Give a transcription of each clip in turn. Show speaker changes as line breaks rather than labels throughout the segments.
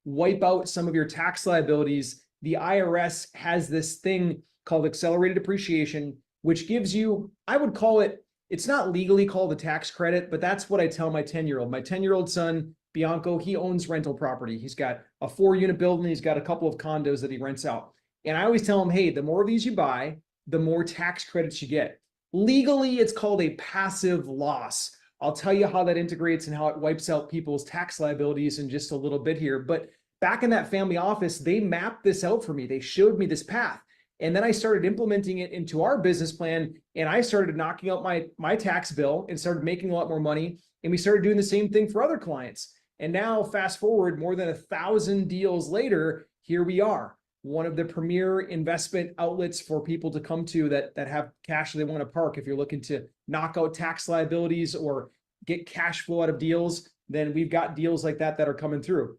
wipe out some of your tax liabilities, the IRS has this thing called accelerated depreciation, which gives you, I would call it, it's not legally called a tax credit, but that's what I tell my 10-year-old. My 10-year-old son, Bianco, he owns rental property. He's got a 4-unit building. He's got a couple of condos that he rents out. And I always tell him, hey, the more of these you buy, the more tax credits you get. Legally, it's called a passive loss. I'll tell you how that integrates and how it wipes out people's tax liabilities in just a little bit here. But back in that family office, they mapped this out for me. They showed me this path. And then I started implementing it into our business plan, and I started knocking out my tax bill and started making a lot more money. And we started doing the same thing for other clients. And now fast forward more than 1,000 deals later, here we are, one of the premier investment outlets for people to come to that have cash they want to park. If you're looking to knock out tax liabilities or get cash flow out of deals, then we've got deals like that are coming through.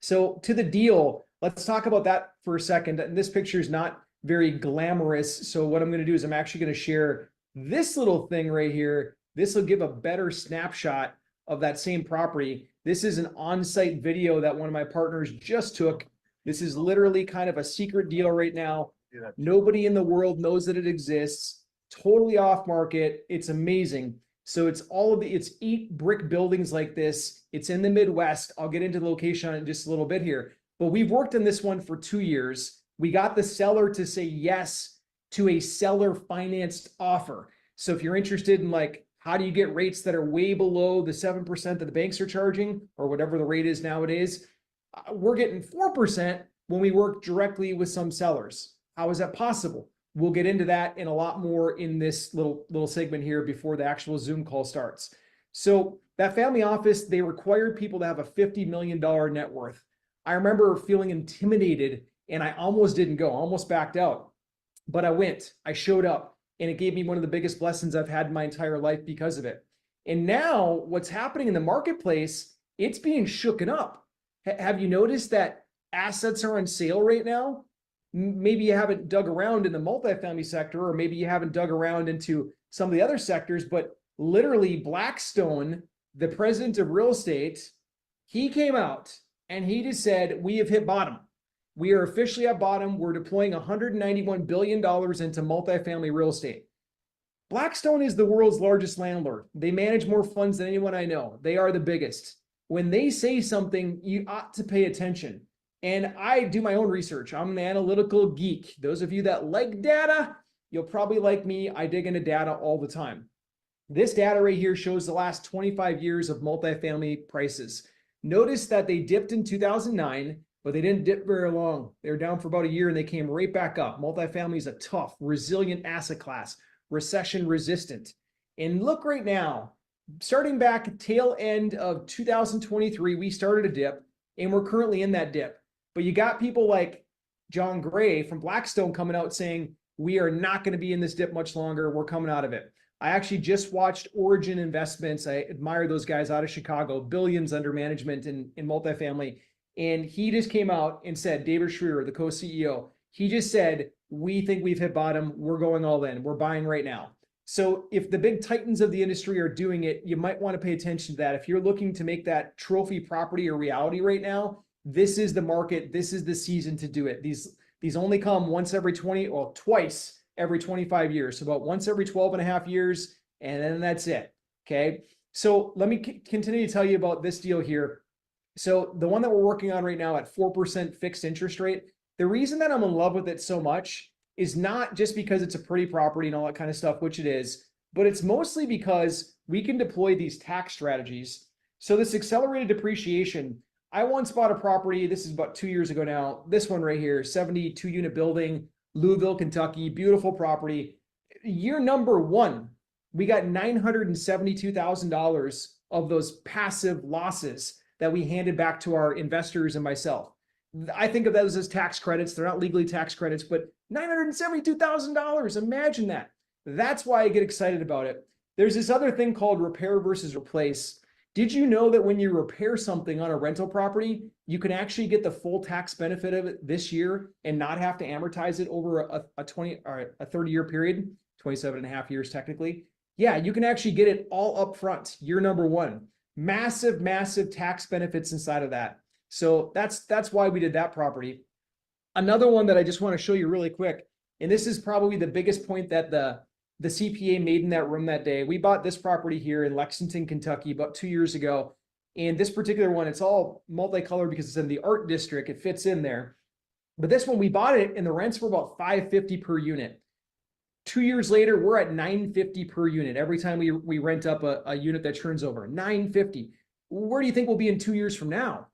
So to the deal, let's talk about that for a second. And this picture is not very glamorous. So what I'm going to do is I'm actually going to share this little thing right here. This will give a better snapshot of that same property. This is an on-site video that one of my partners just took. This is literally kind of a secret deal right now. Nobody in the world knows that it exists. Totally off market. It's amazing. So it's it's 8 brick buildings like this. It's in the Midwest. I'll get into the location on it in just a little bit here. But we've worked on this one for 2 years. We got the seller to say yes to a seller financed offer. So if you're interested in like, how do you get rates that are way below the 7% that the banks are charging or whatever the rate is nowadays? We're getting 4% when we work directly with some sellers. How is that possible? We'll get into that and a lot more in this little segment here before the actual Zoom call starts. So that family office, they required people to have a $50 million net worth. I remember feeling intimidated and I almost didn't go, almost backed out, but I went, I showed up, and it gave me one of the biggest blessings I've had in my entire life because of it. And now what's happening in the marketplace, it's being shooken up. Have you noticed that assets are on sale right now? Maybe you haven't dug around in the multifamily sector, or maybe you haven't dug around into some of the other sectors, but literally Blackstone, the president of real estate, he came out and he just said, we have hit bottom. We are officially at bottom. We're deploying $191 billion into multifamily real estate. Blackstone is the world's largest landlord. They manage more funds than anyone I know. They are the biggest. When they say something, you ought to pay attention. And I do my own research. I'm an analytical geek. Those of you that like data, you'll probably like me. I dig into data all the time. This data right here shows the last 25 years of multifamily prices. Notice that they dipped in 2009, but they didn't dip very long. They were down for about a year and they came right back up. Multifamily is a tough, resilient asset class, recession resistant. And look right now, starting back tail end of 2023, we started a dip and we're currently in that dip. But you got people like John Gray from Blackstone coming out saying, we are not going to be in this dip much longer. We're coming out of it. I actually just watched Origin Investments. I admire those guys out of Chicago, billions under management in multifamily. And he just came out and said, David Schreier, the co-CEO, he just said, we think we've hit bottom. We're going all in. We're buying right now. So if the big titans of the industry are doing it, you might want to pay attention to that. If you're looking to make that trophy property a reality right now, this is the market. This is the season to do it. These only come twice every 25 years. So about once every 12 and a half years, and then that's it. Okay. So let me continue to tell you about this deal here. So the one that we're working on right now at 4% fixed interest rate, the reason that I'm in love with it so much is not just because it's a pretty property and all that kind of stuff, which it is, but it's mostly because we can deploy these tax strategies. So this accelerated depreciation, I once bought a property, this is about 2 years ago now, this one right here, 72-unit building, Louisville, Kentucky, beautiful property. Year number 1, we got $972,000 of those passive losses that we handed back to our investors and myself. I think of those as tax credits. They're not legally tax credits, but $972,000, imagine that. That's why I get excited about it. There's this other thing called repair versus replace. Did you know that when you repair something on a rental property, you can actually get the full tax benefit of it this year and not have to amortize it over a 30-year period, 27 and a half years technically? Yeah, you can actually get it all up front, year number 1. Massive, massive tax benefits inside of that. So that's why we did that property. Another one that I just want to show you really quick, and this is probably the biggest point that the CPA made in that room that day. We bought this property here in Lexington, Kentucky about 2 years ago. And this particular one, it's all multicolored because it's in the art district. It fits in there. But this one, we bought it and the rents were about $550 per unit. 2 years later, we're at $950 per unit. Every time we rent up a unit that turns over, $950. Where do you think we'll be in 2 years from now?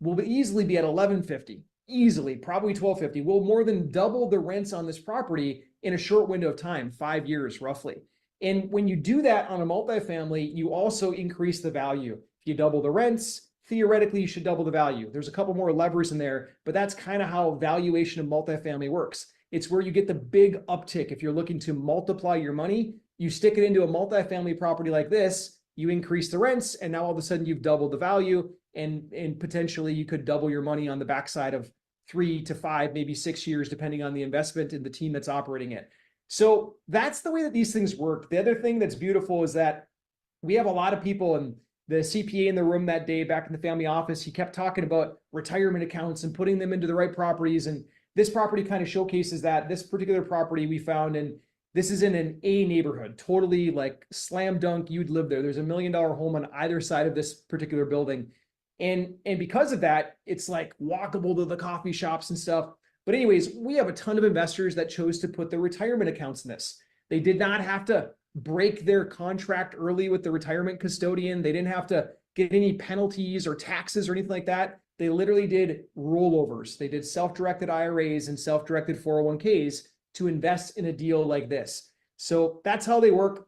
We'll easily be at $1150. Easily, probably $1250. We'll more than double the rents on this property in a short window of time, 5 years roughly. And when you do that on a multifamily, you also increase the value. If you double the rents, theoretically, you should double the value. There's a couple more levers in there, but that's kind of how valuation of multifamily works. It's where you get the big uptick. If you're looking to multiply your money, you stick it into a multifamily property like this, you increase the rents, and now all of a sudden you've doubled the value, and potentially you could double your money on the backside of 3 to 5, maybe 6 years, depending on the investment and the team that's operating it. So that's the way that these things work. The other thing that's beautiful is that we have a lot of people, and the CPA in the room that day back in the family office, he kept talking about retirement accounts and putting them into the right properties. And this property kind of showcases that. This particular property we found, and this is in an A neighborhood, totally like slam dunk, you'd live there. There's $1 million home on either side of this particular building. And because of that, it's like walkable to the coffee shops and stuff. But anyways, we have a ton of investors that chose to put their retirement accounts in this. They did not have to break their contract early with the retirement custodian. They didn't have to get any penalties or taxes or anything like that. They literally did rollovers. They did self-directed IRAs and self-directed 401ks to invest in a deal like this. So that's how they work.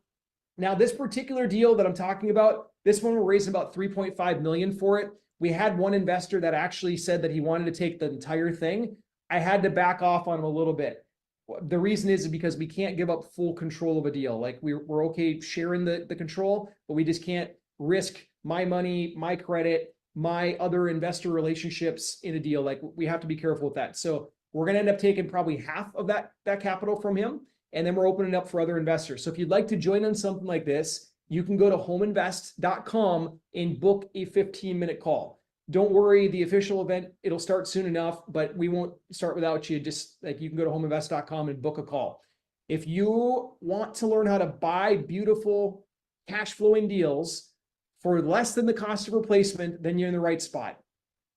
Now, this particular deal that I'm talking about, this one we're raising about $3.5 million for it. We had one investor that actually said that he wanted to take the entire thing. I had to back off on him a little bit. The reason is because we can't give up full control of a deal. Like we're okay sharing the control, but we just can't risk my money, my credit, my other investor relationships in a deal. Like we have to be careful with that. So we're going to end up taking probably half of that capital from him. And then we're opening up for other investors. So if you'd like to join on something like this, you can go to homeinvest.com and book a 15-minute call. Don't worry, the official event, it'll start soon enough, but we won't start without you. Just like you can go to homeinvest.com and book a call. If you want to learn how to buy beautiful cash flowing deals for less than the cost of replacement, then you're in the right spot.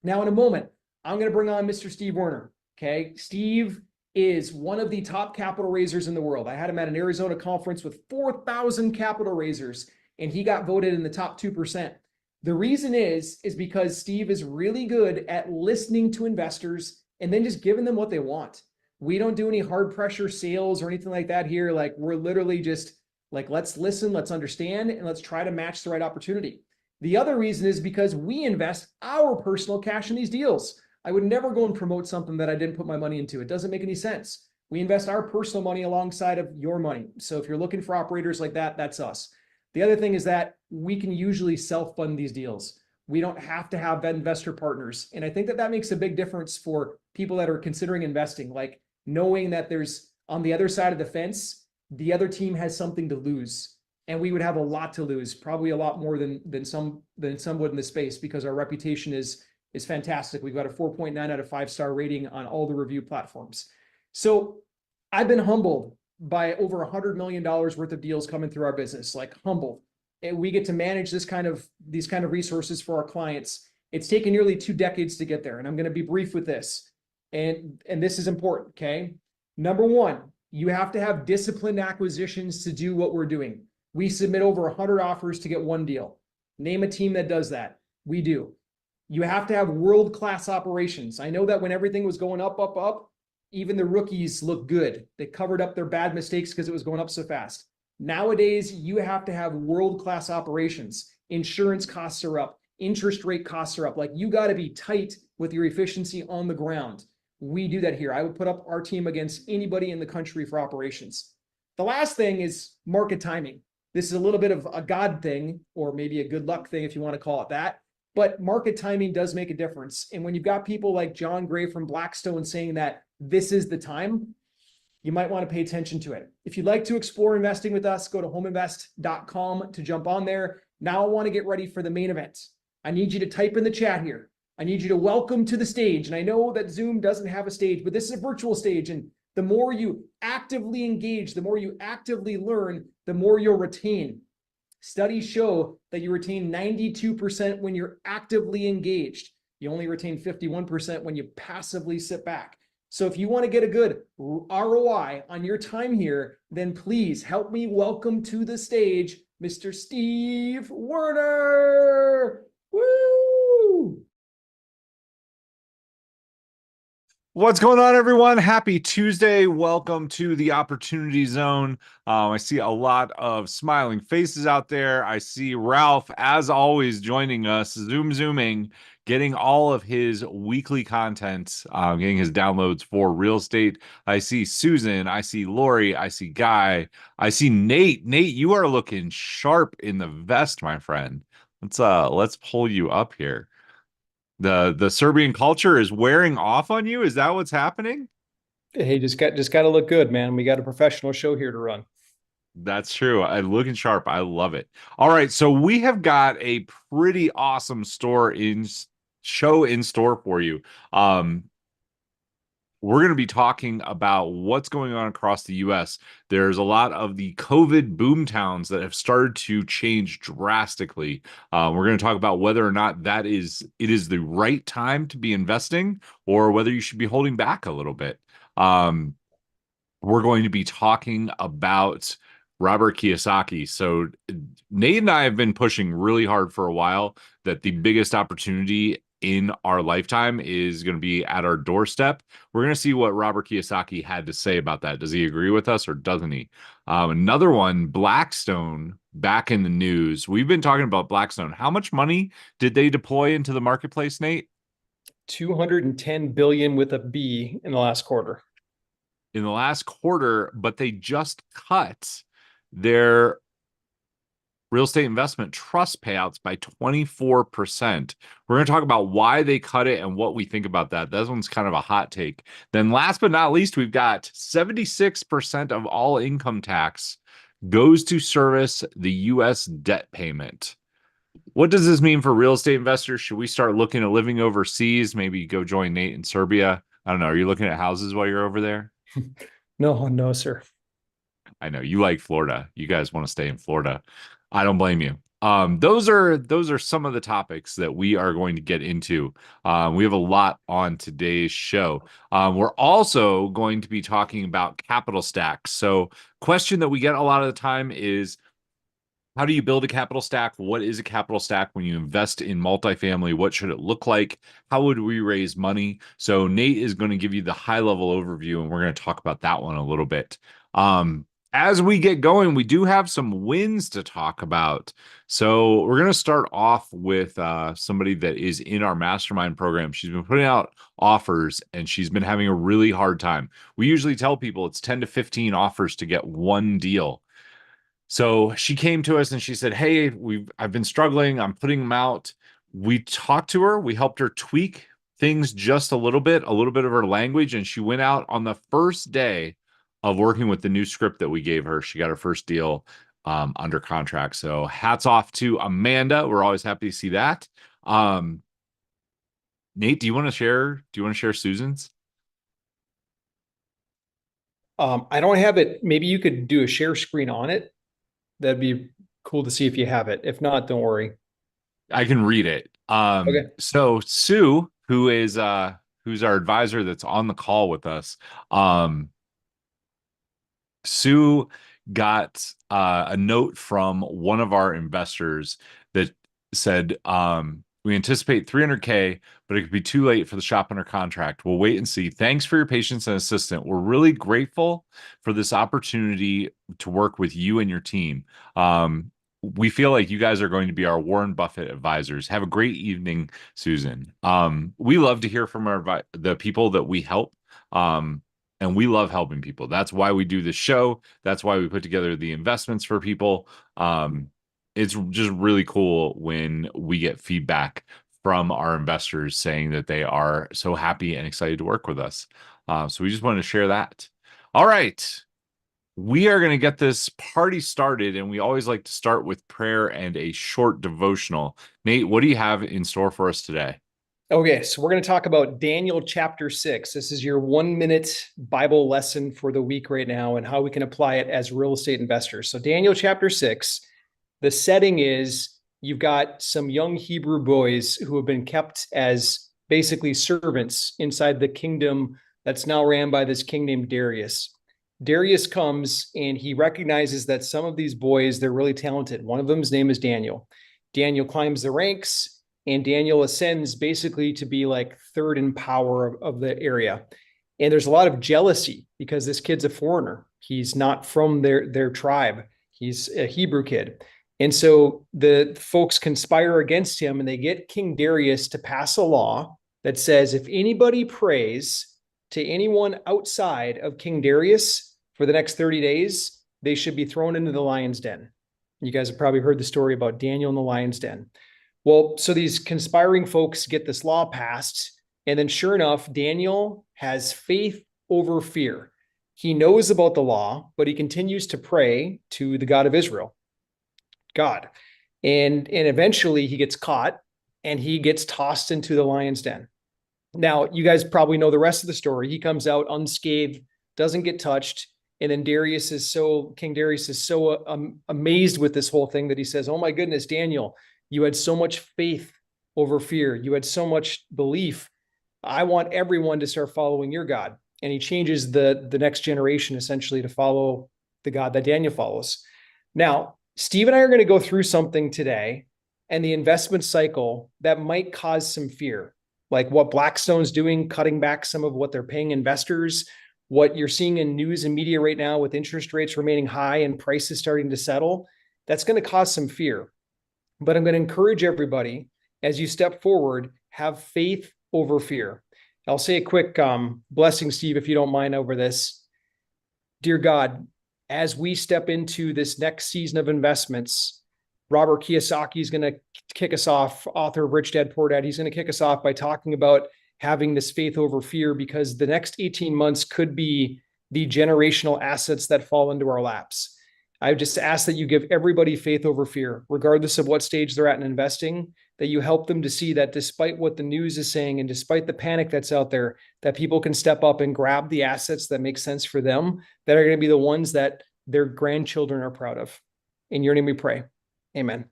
Now, in a moment, I'm going to bring on Mr. Steve Werner. Okay. Steve is one of the top capital raisers in the world. I had him at an Arizona conference with 4,000 capital raisers, and he got voted in the top 2%. The reason is because Steve is really good at listening to investors and then just giving them what they want. We don't do any hard pressure sales or anything like that here. Like we're literally just like, let's listen, let's understand, and let's try to match the right opportunity. The other reason is because we invest our personal cash in these deals. I would never go and promote something that I didn't put my money into. It doesn't make any sense. We invest our personal money alongside of your money. So if you're looking for operators like that, that's us. The other thing is that we can usually self-fund these deals. We don't have to have investor partners. And I think that makes a big difference for people that are considering investing, like knowing that there's on the other side of the fence, the other team has something to lose. And we would have a lot to lose, probably a lot more than some would in the space, because our reputation is fantastic. We've got a 4.9 out of 5-star rating on all the review platforms. So I've been humbled by over $100 million worth of deals coming through our business, like humbled. And we get to manage these kind of resources for our clients. It's taken nearly 2 decades to get there. And I'm going to be brief with this. And this is important. Okay. Number one, you have to have disciplined acquisitions to do what we're doing. We submit over 100 offers to get one deal. Name a team that does that. We do. You have to have world-class operations. I know that when everything was going up, even the rookies look good. They covered up their bad mistakes because it was going up so fast. Nowadays, you have to have world-class operations. Insurance costs are up. Interest rate costs are up. Like you got to be tight with your efficiency on the ground. We do that here. I would put up our team against anybody in the country for operations. The last thing is market timing. This is a little bit of a God thing, or maybe a good luck thing if you want to call it that. But market timing does make a difference. And when you've got people like John Gray from Blackstone saying that this is the time, you might want to pay attention to it. If you'd like to explore investing with us, go to homeinvest.com to jump on there. Now I want to get ready for the main event. I need you to type in the chat here. I need you to welcome to the stage. And I know that Zoom doesn't have a stage, but this is a virtual stage. And the more you actively engage, the more you actively learn, the more you'll retain. Studies show that you retain 92% when you're actively engaged. You only retain 51% when you passively sit back. So if you want to get a good ROI on your time here, then please help me welcome to the stage Mr. Steve Werner. Woo!
What's going on, everyone? Happy Tuesday. Welcome to the Opportunity Zone. I see a lot of smiling faces out there. I see Ralph, as always, joining us, zooming, getting all of his weekly content, getting his downloads for real estate. I see Susan. I see Lori. I see Guy. I see Nate. Nate, you are looking sharp in the vest, my friend. Let's pull you up here. The Serbian culture is wearing off on you. Is that what's happening?
Hey, just got to look good, man. We got a professional show here to run.
That's true. I'm looking sharp. I love it. All right, so we have got a pretty awesome show in store for you. We're going to be talking about what's going on across the U.S. There's a lot of the COVID boom towns that have started to change drastically. We're going to talk about whether or not it is the right time to be investing, or whether you should be holding back a little bit. We're going to be talking about Robert Kiyosaki. So Nate and I have been pushing really hard for a while that the biggest opportunity in our lifetime is going to be at our doorstep. We're going to see what Robert Kiyosaki had to say about that. Does he agree with us or doesn't he? Another one, Blackstone, back in the news. We've been talking about Blackstone. How much money did they deploy into the marketplace, Nate?
210 billion with a B in the last quarter.
In the last quarter, but they just cut their real estate investment trust payouts by 24%. We're going to talk about why they cut it and what we think about that. That one's kind of a hot take. Then last but not least, we've got 76% of all income tax goes to service the U.S. debt payment. What does this mean for real estate investors? Should we start looking at living overseas? Maybe go join Nate in Serbia? I don't know. Are you looking at houses while you're over there?
No, sir.
I know you like Florida. You guys want to stay in Florida. I don't blame you. Those are some of the topics that we are going to get into. We have a lot on today's show. We're also going to be talking about capital stacks. So, question that we get a lot of the time is, how do you build a capital stack? What is a capital stack when you invest in multifamily? What should it look like? How would we raise money? So Nate is going to give you the high level overview, and we're going to talk about that one a little bit. As we get going, we do have some wins to talk about. So we're going to start off with somebody that is in our mastermind program. She's been putting out offers, and she's been having a really hard time. We usually tell people it's 10 to 15 offers to get one deal. So she came to us and she said, hey, I've been struggling. I'm putting them out. We talked to her. We helped her tweak things just a little bit of her language. And she went out on the first day of working with the new script that we gave her. She got her first deal under contract. So hats off to Amanda. We're always happy to see that. Nate, do you want to share Susan's?
I don't have it. Maybe you could do a share screen on it. That'd be cool to see if you have it. If not, don't worry.
I can read it. Okay. So Sue, who's our advisor that's on the call with us, Sue got a note from one of our investors that said, we anticipate 300K, but it could be too late for the shop under contract. We'll wait and see. Thanks for your patience and assistance. We're really grateful for this opportunity to work with you and your team. We feel like you guys are going to be our Warren Buffett advisors. Have a great evening, Susan. We love to hear from the people that we help. And we love helping people. That's why we do this show. That's why we put together the investments for people. It's just really cool when we get feedback from our investors saying that they are so happy and excited to work with us. So we just wanted to share that. All right. We are going to get this party started, and we always like to start with prayer and a short devotional. Nate, what do you have in store for us today?
Okay, so we're going to talk about Daniel chapter 6. This is your 1-minute Bible lesson for the week right now and how we can apply it as real estate investors. So Daniel chapter 6, the setting is you've got some young Hebrew boys who have been kept as basically servants inside the kingdom that's now ran by this king named Darius. Darius comes and he recognizes that some of these boys, they're really talented. One of them's name is Daniel. Daniel climbs the ranks. And Daniel ascends basically to be like third in power of the area. And there's a lot of jealousy because this kid's a foreigner. He's not from their tribe. He's a Hebrew kid. And so the folks conspire against him and they get King Darius to pass a law that says if anybody prays to anyone outside of King Darius for the next 30 days, they should be thrown into the lion's den. You guys have probably heard the story about Daniel in the lion's den. Well, so these conspiring folks get this law passed, and then sure enough, Daniel has faith over fear. He knows about the law, but he continues to pray to the God of Israel, God. And eventually he gets caught and he gets tossed into the lion's den. Now, you guys probably know the rest of the story. He comes out unscathed, doesn't get touched. And then King Darius is so amazed with this whole thing that he says, "Oh my goodness, Daniel, you had so much faith over fear. You had so much belief. I want everyone to start following your God." And he changes the next generation essentially to follow the God that Daniel follows. Now, Steve and I are going to go through something today and the investment cycle that might cause some fear, like what Blackstone's doing, cutting back some of what they're paying investors, what you're seeing in news and media right now with interest rates remaining high and prices starting to settle. That's going to cause some fear. But I'm going to encourage everybody as you step forward, have faith over fear. I'll say a quick blessing, Steve, if you don't mind over this. Dear God, as we step into this next season of investments, Robert Kiyosaki is going to kick us off, author of Rich Dad Poor Dad. He's going to kick us off by talking about having this faith over fear because the next 18 months could be the generational assets that fall into our laps. I just ask that you give everybody faith over fear, regardless of what stage they're at in investing, that you help them to see that despite what the news is saying and despite the panic that's out there, that people can step up and grab the assets that make sense for them, that are going to be the ones that their grandchildren are proud of. In your name we pray. Amen.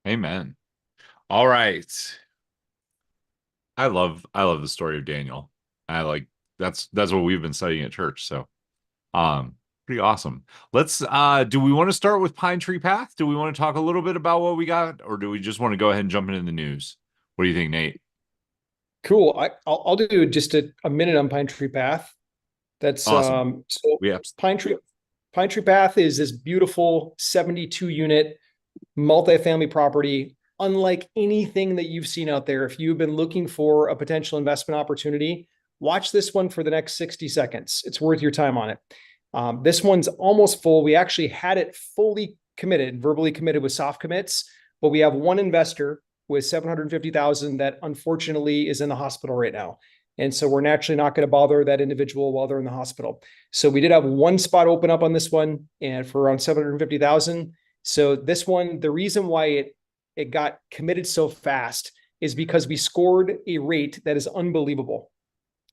Amen. All right. I love the story of Daniel. That's what we've been studying at church. So, pretty awesome. Let's do we want to start with Pine Tree Path? Do we want to talk a little bit about what we got, or do we just want to go ahead and jump into the news? What do you think, Nate?
Cool. I'll do just a minute on Pine Tree Path. That's
awesome.
So Pine Tree Path is this beautiful 72 unit multifamily property, unlike anything that you've seen out there. If you've been looking for a potential investment opportunity, watch this one for the next 60 seconds. It's worth your time on it. This one's almost full. We actually had it fully committed, verbally committed with soft commits, but we have one investor with $750,000 that unfortunately is in the hospital right now. And so we're naturally not going to bother that individual while they're in the hospital. So we did have one spot open up on this one and for around $750,000. So this one, the reason why it got committed so fast is because we scored a rate that is unbelievable.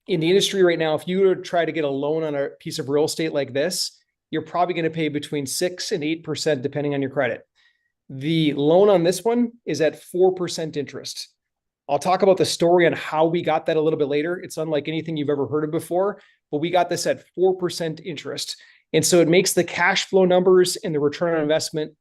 In the industry right now, if you were to try to get a loan on a piece of real estate like this, you're probably going to pay between 6 and 8% depending on your credit. The loan on this one is at 4% interest. I'll talk about the story on how we got that a little bit later. It's unlike anything you've ever heard of before, but we got this at 4% interest. And so it makes the cash flow numbers and the return on investment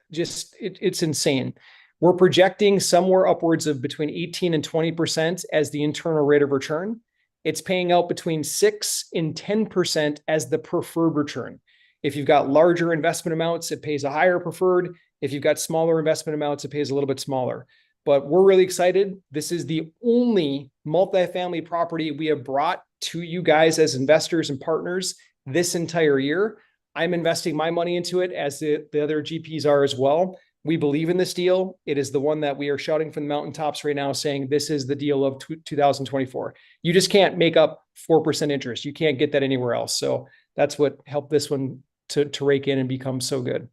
it's insane. We're projecting somewhere upwards of between 18 and 20% as the internal rate of return. It's paying out between 6 and 10% as the preferred return. If you've got larger investment amounts, it pays a higher preferred. If you've got smaller investment amounts, it pays a little bit smaller. But we're really excited. This is the only multifamily property we have brought to you guys as investors and partners this entire year. I'm investing my money into it as the other GPs are as well. We believe in this deal. It is the one that we are shouting from the mountaintops right now saying this is the deal of 2024. You just can't make up 4% interest. You can't get that anywhere else. So that's what helped this one to rake in and become so good.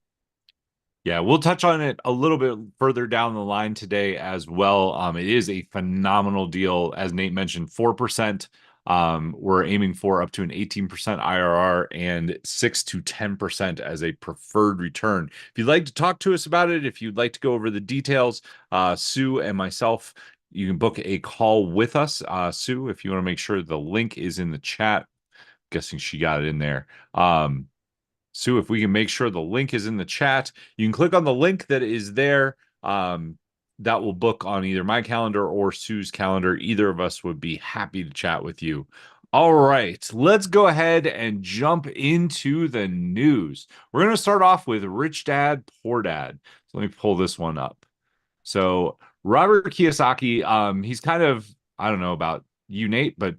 Yeah, we'll touch on it a little bit further down the line today as well. It is a phenomenal deal, as Nate mentioned, 4%. We're aiming for up to an 18% IRR and 6 to 10% as a preferred return. If you'd like to talk to us about it, if you'd like to go over the details, Sue and myself, you can book a call with us. Sue, if you want to make sure the link is in the chat, guessing she got it in there. Sue, if we can make sure the link is in the chat, you can click on the link that is there. That will book on either my calendar or Sue's calendar. Either of us would be happy to chat with you. All right, let's go ahead and jump into the news. We're going to start off with Rich Dad, Poor Dad. So let me pull this one up. So Robert Kiyosaki, he's kind of, I don't know about you, Nate, but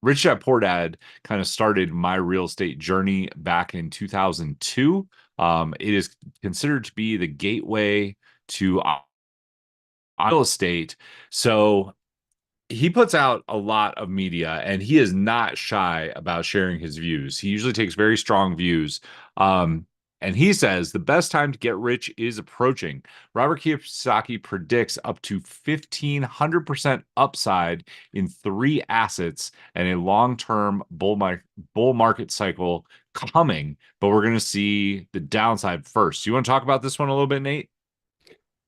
Rich Dad Poor Dad kind of started my real estate journey back in 2002. It is considered to be the gateway to real estate. So he puts out a lot of media, and he is not shy about sharing his views. He usually takes very strong views. And he says the best time to get rich is approaching. Robert Kiyosaki predicts up to 1,500% upside in 3 assets and a long-term bull market cycle coming. But we're going to see the downside first. You want to talk about this one a little bit, Nate?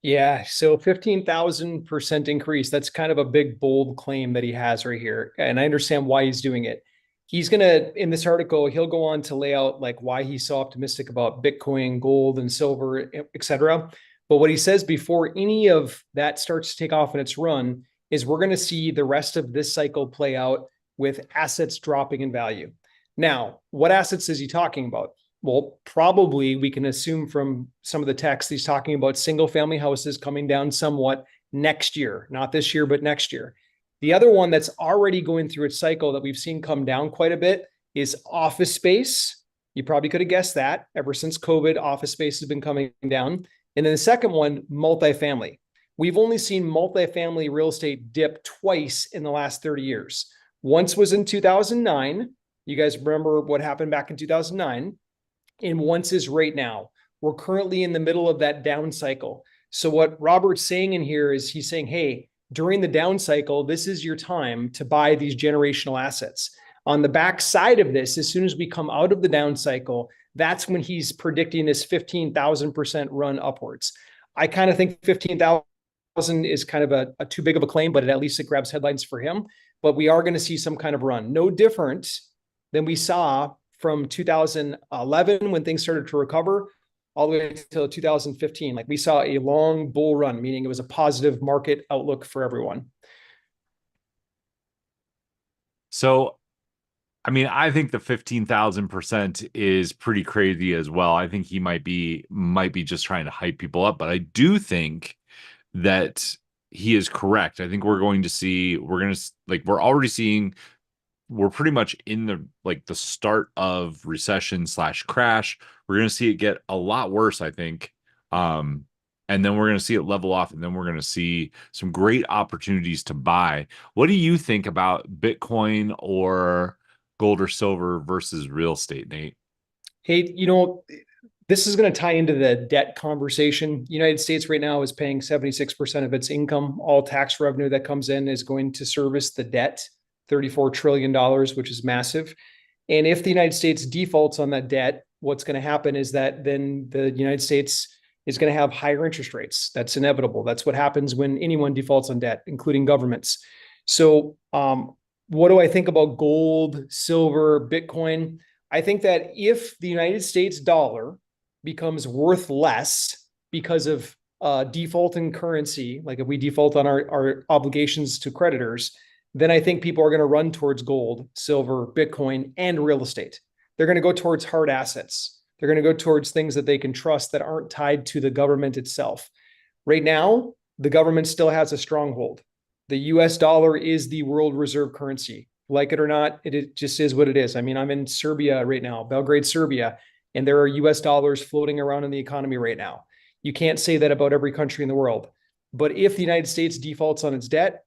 Yeah, so 15,000% increase. That's kind of a big, bold claim that he has right here. And I understand why he's doing it. He's going to, in this article, he'll go on to lay out like why he's so optimistic about Bitcoin, gold, and silver, et cetera. But what he says before any of that starts to take off in its run is we're going to see the rest of this cycle play out with assets dropping in value. Now, what assets is he talking about? Well, probably we can assume from some of the text he's talking about single family houses coming down somewhat next year, not this year, but next year. The other one that's already going through its cycle that we've seen come down quite a bit is office space. You probably could have guessed that. Ever since COVID, office space has been coming down. And then the second one, multifamily. We've only seen multifamily real estate dip twice in the last 30 years. Once was in 2009. You guys remember what happened back in 2009. And once is right now. We're currently in the middle of that down cycle. So what Robert's saying in here is he's saying, hey, during the down cycle, this is your time to buy these generational assets. On the back side of this, as soon as we come out of the down cycle, that's when he's predicting this 15,000% run upwards. I kind of think 15,000 is kind of a too big of a claim, but at least it grabs headlines for him. But we are going to see some kind of run. No different than we saw from 2011 when things started to recover all the way until 2015. Like we saw a long bull run, meaning it was a positive market outlook for everyone.
So, I mean, I think the 15,000% is pretty crazy as well. I think he might be just trying to hype people up, but I do think that he is correct. I think we're already seeing, we're pretty much in the start of recession / crash. We're going to see it get a lot worse, I think. And then we're going to see it level off, and then we're going to see some great opportunities to buy. What do you think about Bitcoin or gold or silver versus real estate, Nate?
Hey, this is going to tie into the debt conversation. United States right now is paying 76% of its income. All tax revenue that comes in is going to service the debt, $34 trillion, which is massive. And if the United States defaults on that debt, what's going to happen is that then the United States is going to have higher interest rates. That's inevitable. That's what happens when anyone defaults on debt, including governments. So what do I think about gold, silver, Bitcoin? I think that if the United States dollar becomes worth less because of default in currency, like if we default on our obligations to creditors, then I think people are going to run towards gold, silver, Bitcoin, and real estate. They're going to go towards hard assets. They're going to go towards things that they can trust that aren't tied to the government itself. Right now, the government still has a stronghold. The US dollar is the world reserve currency. Like it or not, it just is what it is. I mean, I'm in Serbia right now, Belgrade, Serbia, and there are US dollars floating around in the economy right now. You can't say that about every country in the world. But if the United States defaults on its debt,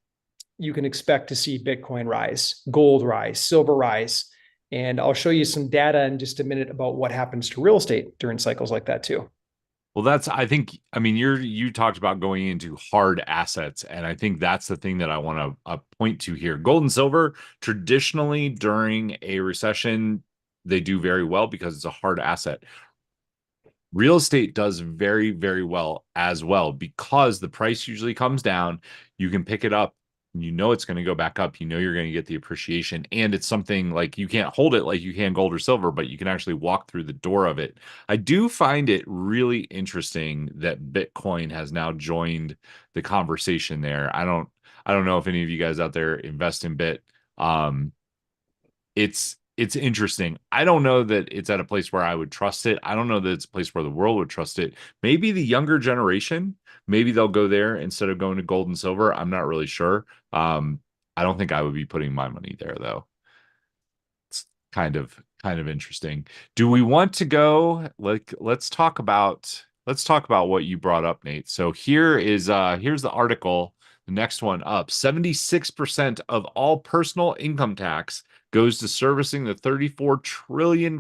you can expect to see Bitcoin rise, gold rise, silver rise. And I'll show you some data in just a minute about what happens to real estate during cycles like that too.
Well, I mean, you talked about going into hard assets, and I think that's the thing that I want to point to here. Gold and silver, traditionally during a recession, they do very well because it's a hard asset. Real estate does very, very well as well because the price usually comes down. You can pick it up. You know it's going to go back up. You know you're going to get the appreciation. And it's something like you can't hold it like you can gold or silver, but you can actually walk through the door of it. I do find it really interesting that Bitcoin has now joined the conversation there. I don't know if any of you guys out there invest in Bit. It's interesting. I don't know that it's at a place where I would trust it. I don't know that it's a place where the world would trust it. Maybe the younger generation, maybe they'll go there instead of going to gold and silver. I'm not really sure. I don't think I would be putting my money there though. It's kind of interesting. Do we want to go let's talk about what you brought up, Nate. So here's the article, the next one up. 76% of all personal income tax goes to servicing the $34 trillion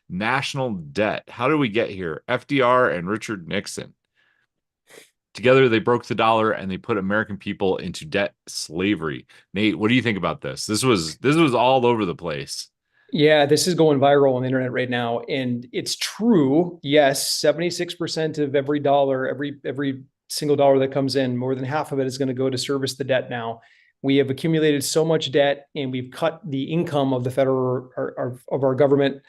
national debt. How did we get here? FDR and Richard Nixon. Together, they broke the dollar and they put American people into debt slavery. Nate, what do you think about this? This was all over the place.
Yeah, this is going viral on the internet right now. And it's true. Yes, 76% of every dollar, every single dollar that comes in, more than half of it is going to go to service the debt now. We have accumulated so much debt and we've cut the income of the federal of our government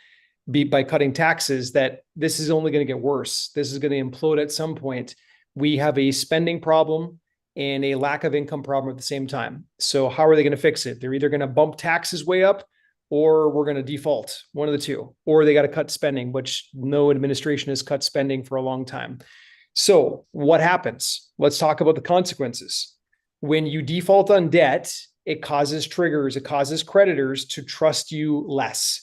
by cutting taxes that this is only going to get worse. This is going to implode at some point. We have a spending problem and a lack of income problem at the same time. So how are they going to fix it? They're either going to bump taxes way up or we're going to default, one of the two, or they got to cut spending, which no administration has cut spending for a long time. So what happens? Let's talk about the consequences. When you default on debt, it causes triggers, it causes creditors to trust you less.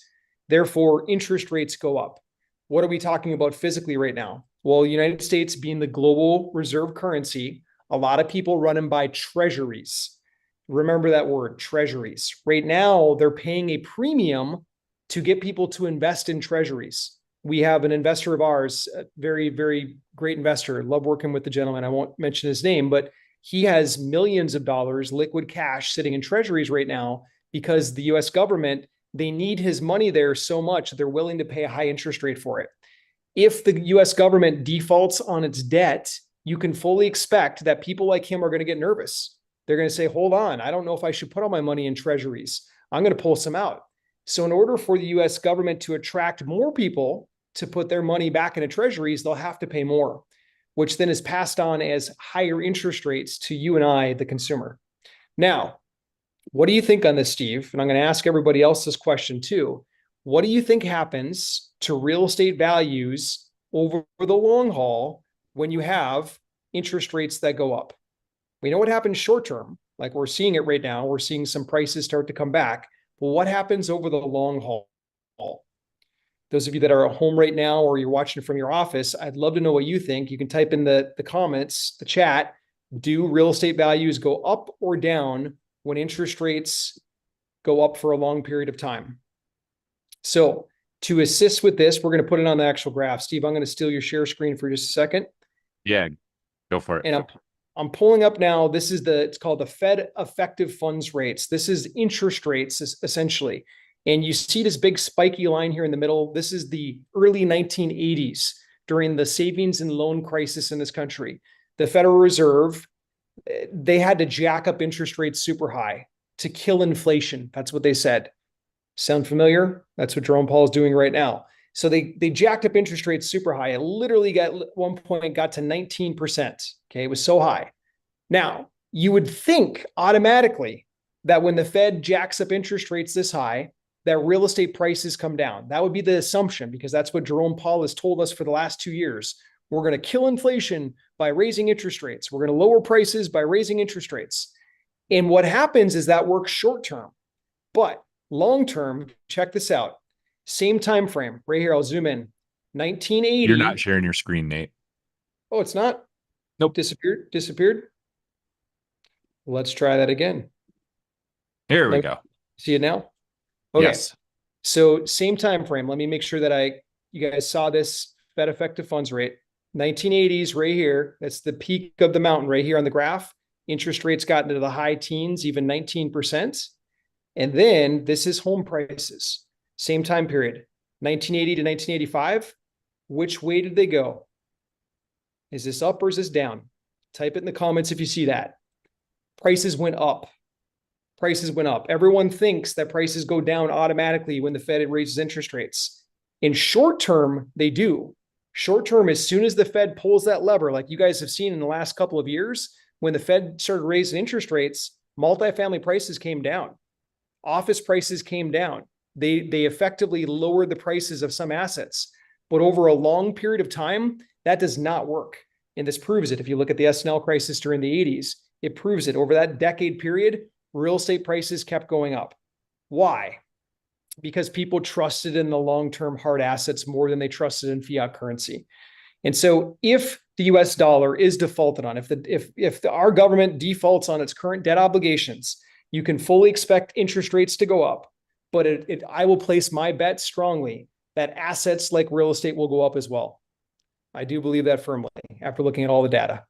Therefore, interest rates go up. What are we talking about physically right now? Well, the United States being the global reserve currency, a lot of people run and buy treasuries. Remember that word, treasuries. Right now, they're paying a premium to get people to invest in treasuries. We have an investor of ours, a very, very great investor. Love working with the gentleman. I won't mention his name, but he has millions of dollars liquid cash sitting in treasuries right now because the US government, they need his money there so much that they're willing to pay a high interest rate for it. If the US government defaults on its debt, you can fully expect that people like him are going to get nervous. They're going to say, hold on, I don't know if I should put all my money in treasuries. I'm going to pull some out. So in order for the US government to attract more people to put their money back into treasuries, they'll have to pay more, which then is passed on as higher interest rates to you and I, the consumer. Now, what do you think on this, Steve? And I'm going to ask everybody else this question too. What do you think happens to real estate values over the long haul when you have interest rates that go up? We know what happens short term, like we're seeing it right now. We're seeing some prices start to come back. But what happens over the long haul? Those of you that are at home right now or you're watching from your office, I'd love to know what you think. You can type in the comments, the chat. Do real estate values go up or down when interest rates go up for a long period of time? So to assist with this, we're going to put it on the actual graph. Steve, I'm going to steal your share screen for just a second.
Yeah, go for it.
And I'm pulling up now. This is it's called the Fed effective funds rates. This is interest rates essentially. And you see this big spiky line here in the middle. This is the early 1980s during the savings and loan crisis in this country. The Federal Reserve, they had to jack up interest rates super high to kill inflation. That's what they said. Sound familiar? That's what Jerome Powell is doing right now. So they jacked up interest rates super high. It literally got one point got to 19%. Okay, it was so high. Now, you would think automatically that when the Fed jacks up interest rates this high, that real estate prices come down. That would be the assumption because that's what Jerome Powell has told us for the last 2 years. We're going to kill inflation by raising interest rates. We're going to lower prices by raising interest rates. And what happens is that works short term. But long term, check this out. Same time frame right here. I'll zoom in. 1980.
You're not sharing your screen, Nate.
Oh, it's not?
Nope.
Disappeared. Let's try that again.
Here we go.
See it now? Okay.
Yes.
So same time frame. Let me make sure that you guys saw this Fed effective funds rate. 1980s right here. That's the peak of the mountain right here on the graph. Interest rates got into the high teens, even 19%. And then this is home prices. Same time period, 1980 to 1985. Which way did they go? Is this up or is this down? Type it in the comments if you see that. Prices went up. Prices went up. Everyone thinks that prices go down automatically when the Fed raises interest rates. In short term, they do. Short term, as soon as the Fed pulls that lever, like you guys have seen in the last couple of years, when the Fed started raising interest rates, multifamily prices came down. Office prices came down. They effectively lowered the prices of some assets. But over a long period of time, that does not work. And this proves it. If you look at the S&L crisis during the 80s, it proves it. Over that decade period, real estate prices kept going up. Why? Because people trusted in the long-term hard assets more than they trusted in fiat currency. And so if the US dollar is defaulted on, if our government defaults on its current debt obligations, you can fully expect interest rates to go up. But I will place my bet strongly that assets like real estate will go up as well. I do believe that firmly after looking at all the data.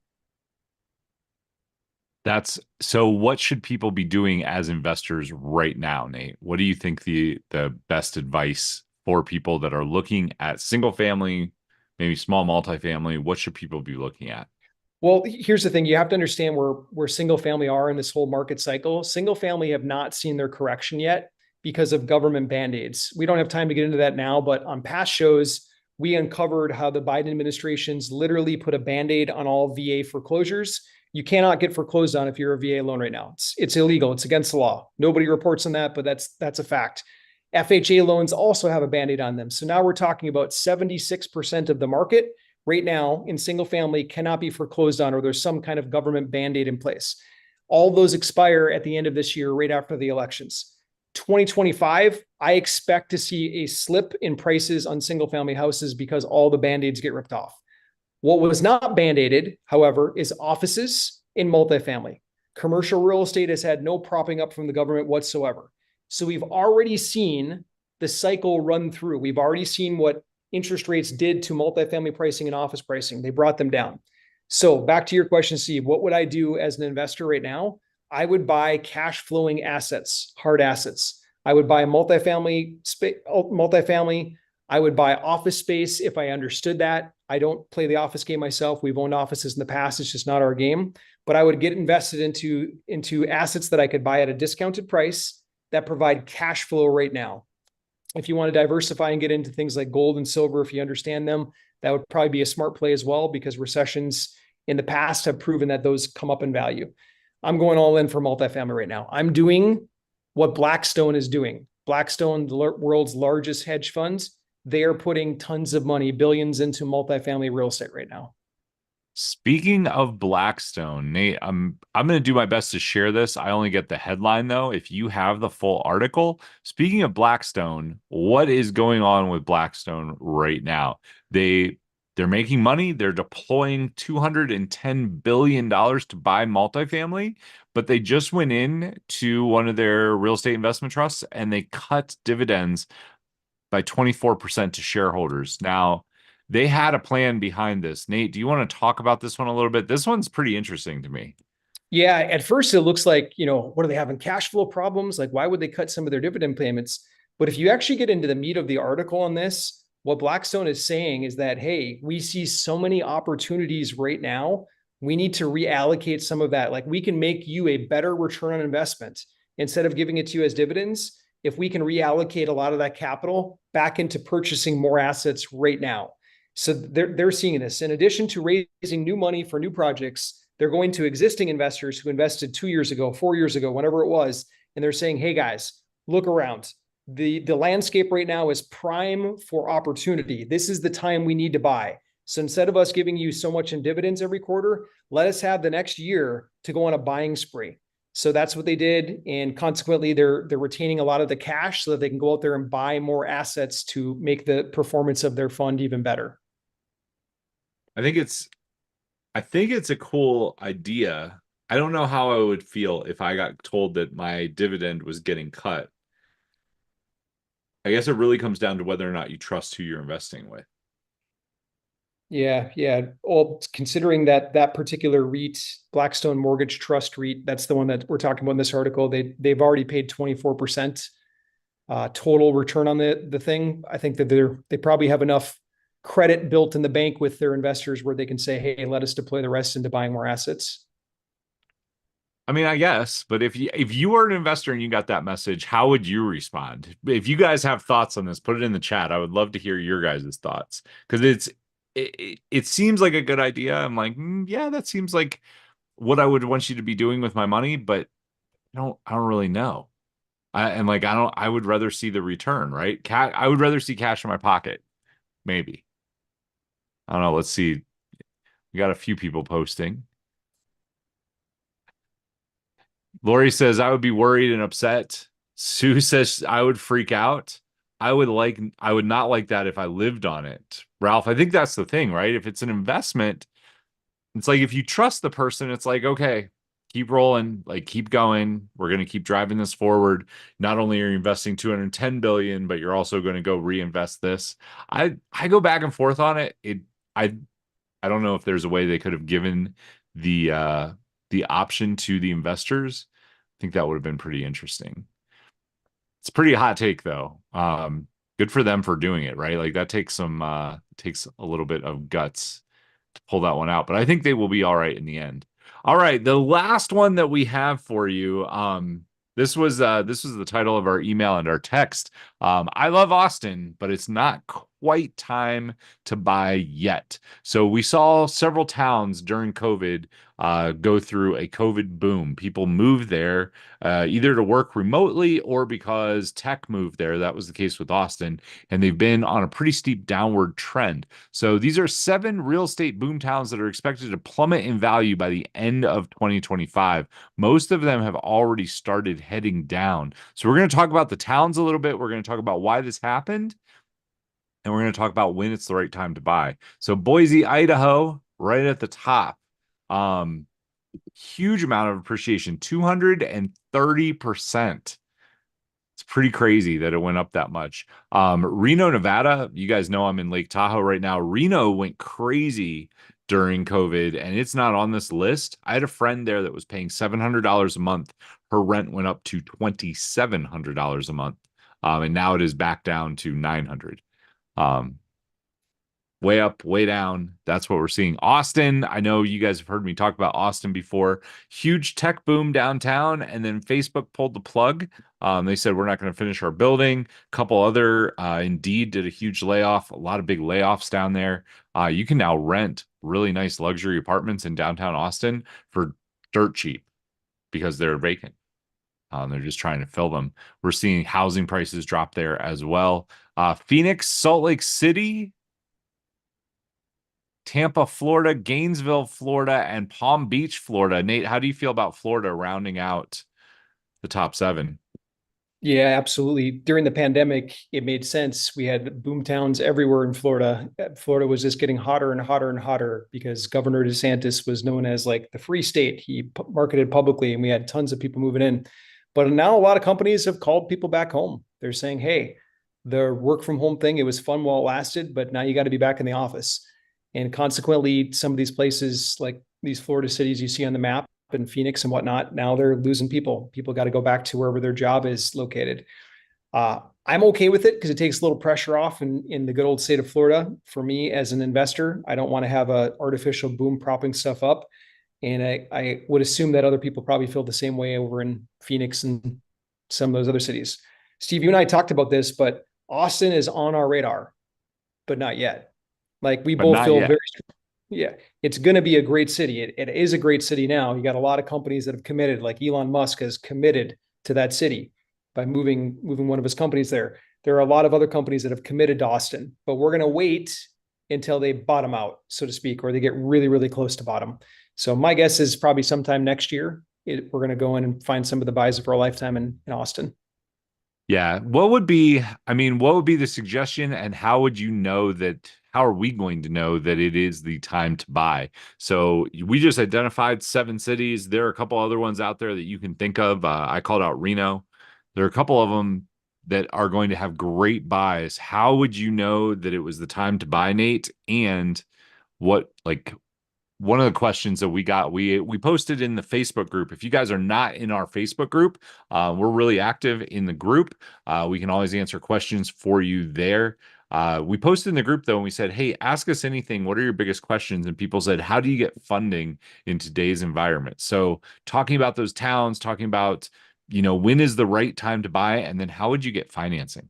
So what should people be doing as investors right now, Nate? What do you think the best advice for people that are looking at single family, maybe small multifamily? What should people be looking at?
Well, here's the thing. You have to understand where single family are in this whole market cycle. Single family have not seen their correction yet because of government band-aids. We don't have time to get into that now, but on past shows, we uncovered how the Biden administration's literally put a band-aid on all VA foreclosures. You cannot get foreclosed on if you're a VA loan right now. It's illegal. It's against the law. Nobody reports on that, but that's a fact. FHA loans also have a band-aid on them. So now we're talking about 76% of the market right now in single family cannot be foreclosed on, or there's some kind of government band-aid in place. All those expire at the end of this year, right after the elections. 2025, I expect to see a slip in prices on single family houses because all the band-aids get ripped off. What was not band-aided, however, is offices in multifamily. Commercial real estate has had no propping up from the government whatsoever. So we've already seen the cycle run through. We've already seen what interest rates did to multifamily pricing and office pricing. They brought them down. So back to your question, Steve, what would I do as an investor right now? I would buy cash flowing assets, hard assets. I would buy multifamily. I would buy office space if I understood that. I don't play the office game myself. We've owned offices in the past. It's just not our game. But I would get invested into assets that I could buy at a discounted price that provide cash flow right now. If you want to diversify and get into things like gold and silver, if you understand them, that would probably be a smart play as well, because recessions in the past have proven that those come up in value. I'm going all in for multifamily right now. I'm doing what Blackstone is doing. Blackstone, the world's largest hedge funds, they are putting tons of money, billions, into multifamily real estate right now.
Speaking of Blackstone, Nate, I'm going to do my best to share this. I only get the headline though. If you have the full article, speaking of Blackstone, what is going on with Blackstone right now? They're making money. They're deploying $210 billion to buy multifamily, but they just went in to one of their real estate investment trusts and they cut dividends by 24% to shareholders. Now, they had a plan behind this. Nate, do you want to talk about this one a little bit? This one's pretty interesting to me.
Yeah, at first it looks like, what are they having, cash flow problems? Like, why would they cut some of their dividend payments? But if you actually get into the meat of the article on this, what Blackstone is saying is that, hey, we see so many opportunities right now. We need to reallocate some of that. Like, we can make you a better return on investment instead of giving it to you as dividends. If we can reallocate a lot of that capital back into purchasing more assets right now. So they're seeing this. In addition to raising new money for new projects, they're going to existing investors who invested 2 years ago, 4 years ago, whenever it was, and they're saying, hey guys, look around. The landscape right now is prime for opportunity. This is the time we need to buy. So instead of us giving you so much in dividends every quarter, let us have the next year to go on a buying spree. So that's what they did. And consequently, they're retaining a lot of the cash so that they can go out there and buy more assets to make the performance of their fund even better.
I think it's a cool idea. I don't know how I would feel if I got told that my dividend was getting cut. I guess it really comes down to whether or not you trust who you're investing with.
Yeah, yeah. Well, considering that that particular REIT, Blackstone Mortgage Trust REIT, that's the one that we're talking about in this article. They've already paid 24% total return on the thing. I think that they probably have enough credit built in the bank with their investors where they can say, hey, let us deploy the rest into buying more assets.
I mean, I guess, but if you were an investor and you got that message, how would you respond? If you guys have thoughts on this, put it in the chat. I would love to hear your guys' thoughts because it seems like a good idea. I'm like, yeah, that seems like what I would want you to be doing with my money, but I don't really know. I would rather see the return, right? I would rather see cash in my pocket, maybe. I don't know. Let's see. We got a few people posting. Lori says, I would be worried and upset. Sue says, I would freak out. I would not like that if I lived on it. Ralph, I think that's the thing, right? If it's an investment, it's like if you trust the person, it's like, okay, keep rolling, like keep going. We're going to keep driving this forward. Not only are you investing 210 billion, but you're also going to go reinvest this. I go back and forth on it. I I don't know if there's a way they could have given the option to the investors. I think that would have been pretty interesting. It's a pretty hot take though. Good for them for doing it, right? Like that takes takes a little bit of guts to pull that one out, but I think they will be all right in the end. All right, the last one that we have for you. This was the title of our email and our text. I love Austin, but it's not quite time to buy yet. So we saw several towns during COVID go through a COVID boom. People moved there either to work remotely or because tech moved there. That was the case with Austin, and they've been on a pretty steep downward trend. So these are 7 real estate boom towns that are expected to plummet in value by the end of 2025. Most of them have already started heading down. So we're going to talk about the towns a little bit. We're going to talk about why this happened, and we're going to talk about when it's the right time to buy. So Boise, Idaho, right at the top. Huge amount of appreciation, 230%. It's pretty crazy that it went up that much. Reno, Nevada, you guys know I'm in Lake Tahoe right now. Reno went crazy during COVID, and it's not on this list. I had a friend there that was paying $700 a month. Her rent went up to $2,700 a month, and now it is back down to $900. Way up, way down. That's what we're seeing. Austin, I know you guys have heard me talk about Austin before. Huge tech boom downtown, and then Facebook pulled the plug. They said we're not going to finish our building. A couple other, Indeed did a huge layoff. A lot of big layoffs down there. You can now rent really nice luxury apartments in downtown Austin for dirt cheap because they're vacant. They're just trying to fill them. We're seeing housing prices drop there as well. Phoenix, Salt Lake City, Tampa, Florida, Gainesville, Florida, and Palm Beach, Florida. Nate, how do you feel about Florida rounding out the top 7?
Yeah, absolutely. During the pandemic, it made sense. We had boom towns everywhere in Florida. Florida was just getting hotter and hotter and hotter because Governor DeSantis was known as like the free state. He marketed publicly, and we had tons of people moving in. But now a lot of companies have called people back home. They're saying, hey, the work from home thing, it was fun while it lasted, but now you got to be back in the office. And consequently, some of these places, like these Florida cities you see on the map, in Phoenix and whatnot, now they're losing people. People got to go back to wherever their job is located. I'm okay with it because it takes a little pressure off in the good old state of Florida. For me as an investor, I don't want to have a artificial boom propping stuff up. And I would assume that other people probably feel the same way over in Phoenix and some of those other cities. Steve, you and I talked about this, but Austin is on our radar, but not yet. Like we both feel very, yeah, it's going to be a great city. It is a great city now. You got a lot of companies that have committed, like Elon Musk has committed to that city by moving one of his companies there. There are a lot of other companies that have committed to Austin, but we're going to wait until they bottom out, so to speak, or they get really, really close to bottom. So my guess is probably sometime next year, we're going to go in and find some of the buys of our lifetime in Austin.
Yeah. What would be the suggestion, and how would you know that? How are we going to know that it is the time to buy? So we just identified 7 cities. There are a couple other ones out there that you can think of. I called out Reno. There are a couple of them that are going to have great buys. How would you know that it was the time to buy, Nate? And what, like, one of the questions that we got, we posted in the Facebook group. If you guys are not in our Facebook group, we're really active in the group. We can always answer questions for you there. We posted in the group though, and we said, hey, ask us anything. What are your biggest questions? And people said, how do you get funding in today's environment? So talking about those towns, talking about, when is the right time to buy, and then how would you get financing?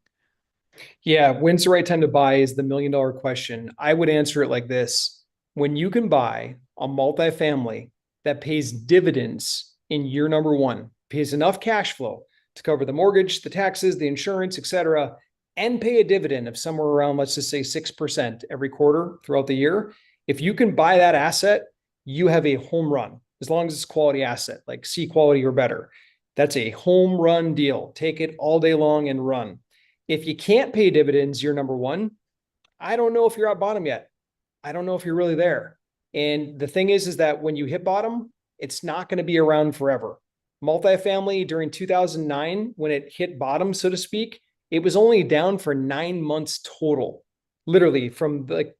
Yeah, when's the right time to buy is the $1 million question. I would answer it like this. When you can buy a multifamily that pays dividends in year number one, pays enough cash flow to cover the mortgage, the taxes, the insurance, et cetera, and pay a dividend of somewhere around, let's just say 6% every quarter throughout the year. If you can buy that asset, you have a home run, as long as it's quality asset, like C quality or better. That's a home run deal. Take it all day long and run. If you can't pay dividends year number one, I don't know if you're at bottom yet. I don't know if you're really there. And the thing is that when you hit bottom, it's not going to be around forever. Multifamily during 2009, when it hit bottom, so to speak, it was only down for 9 months total, literally from the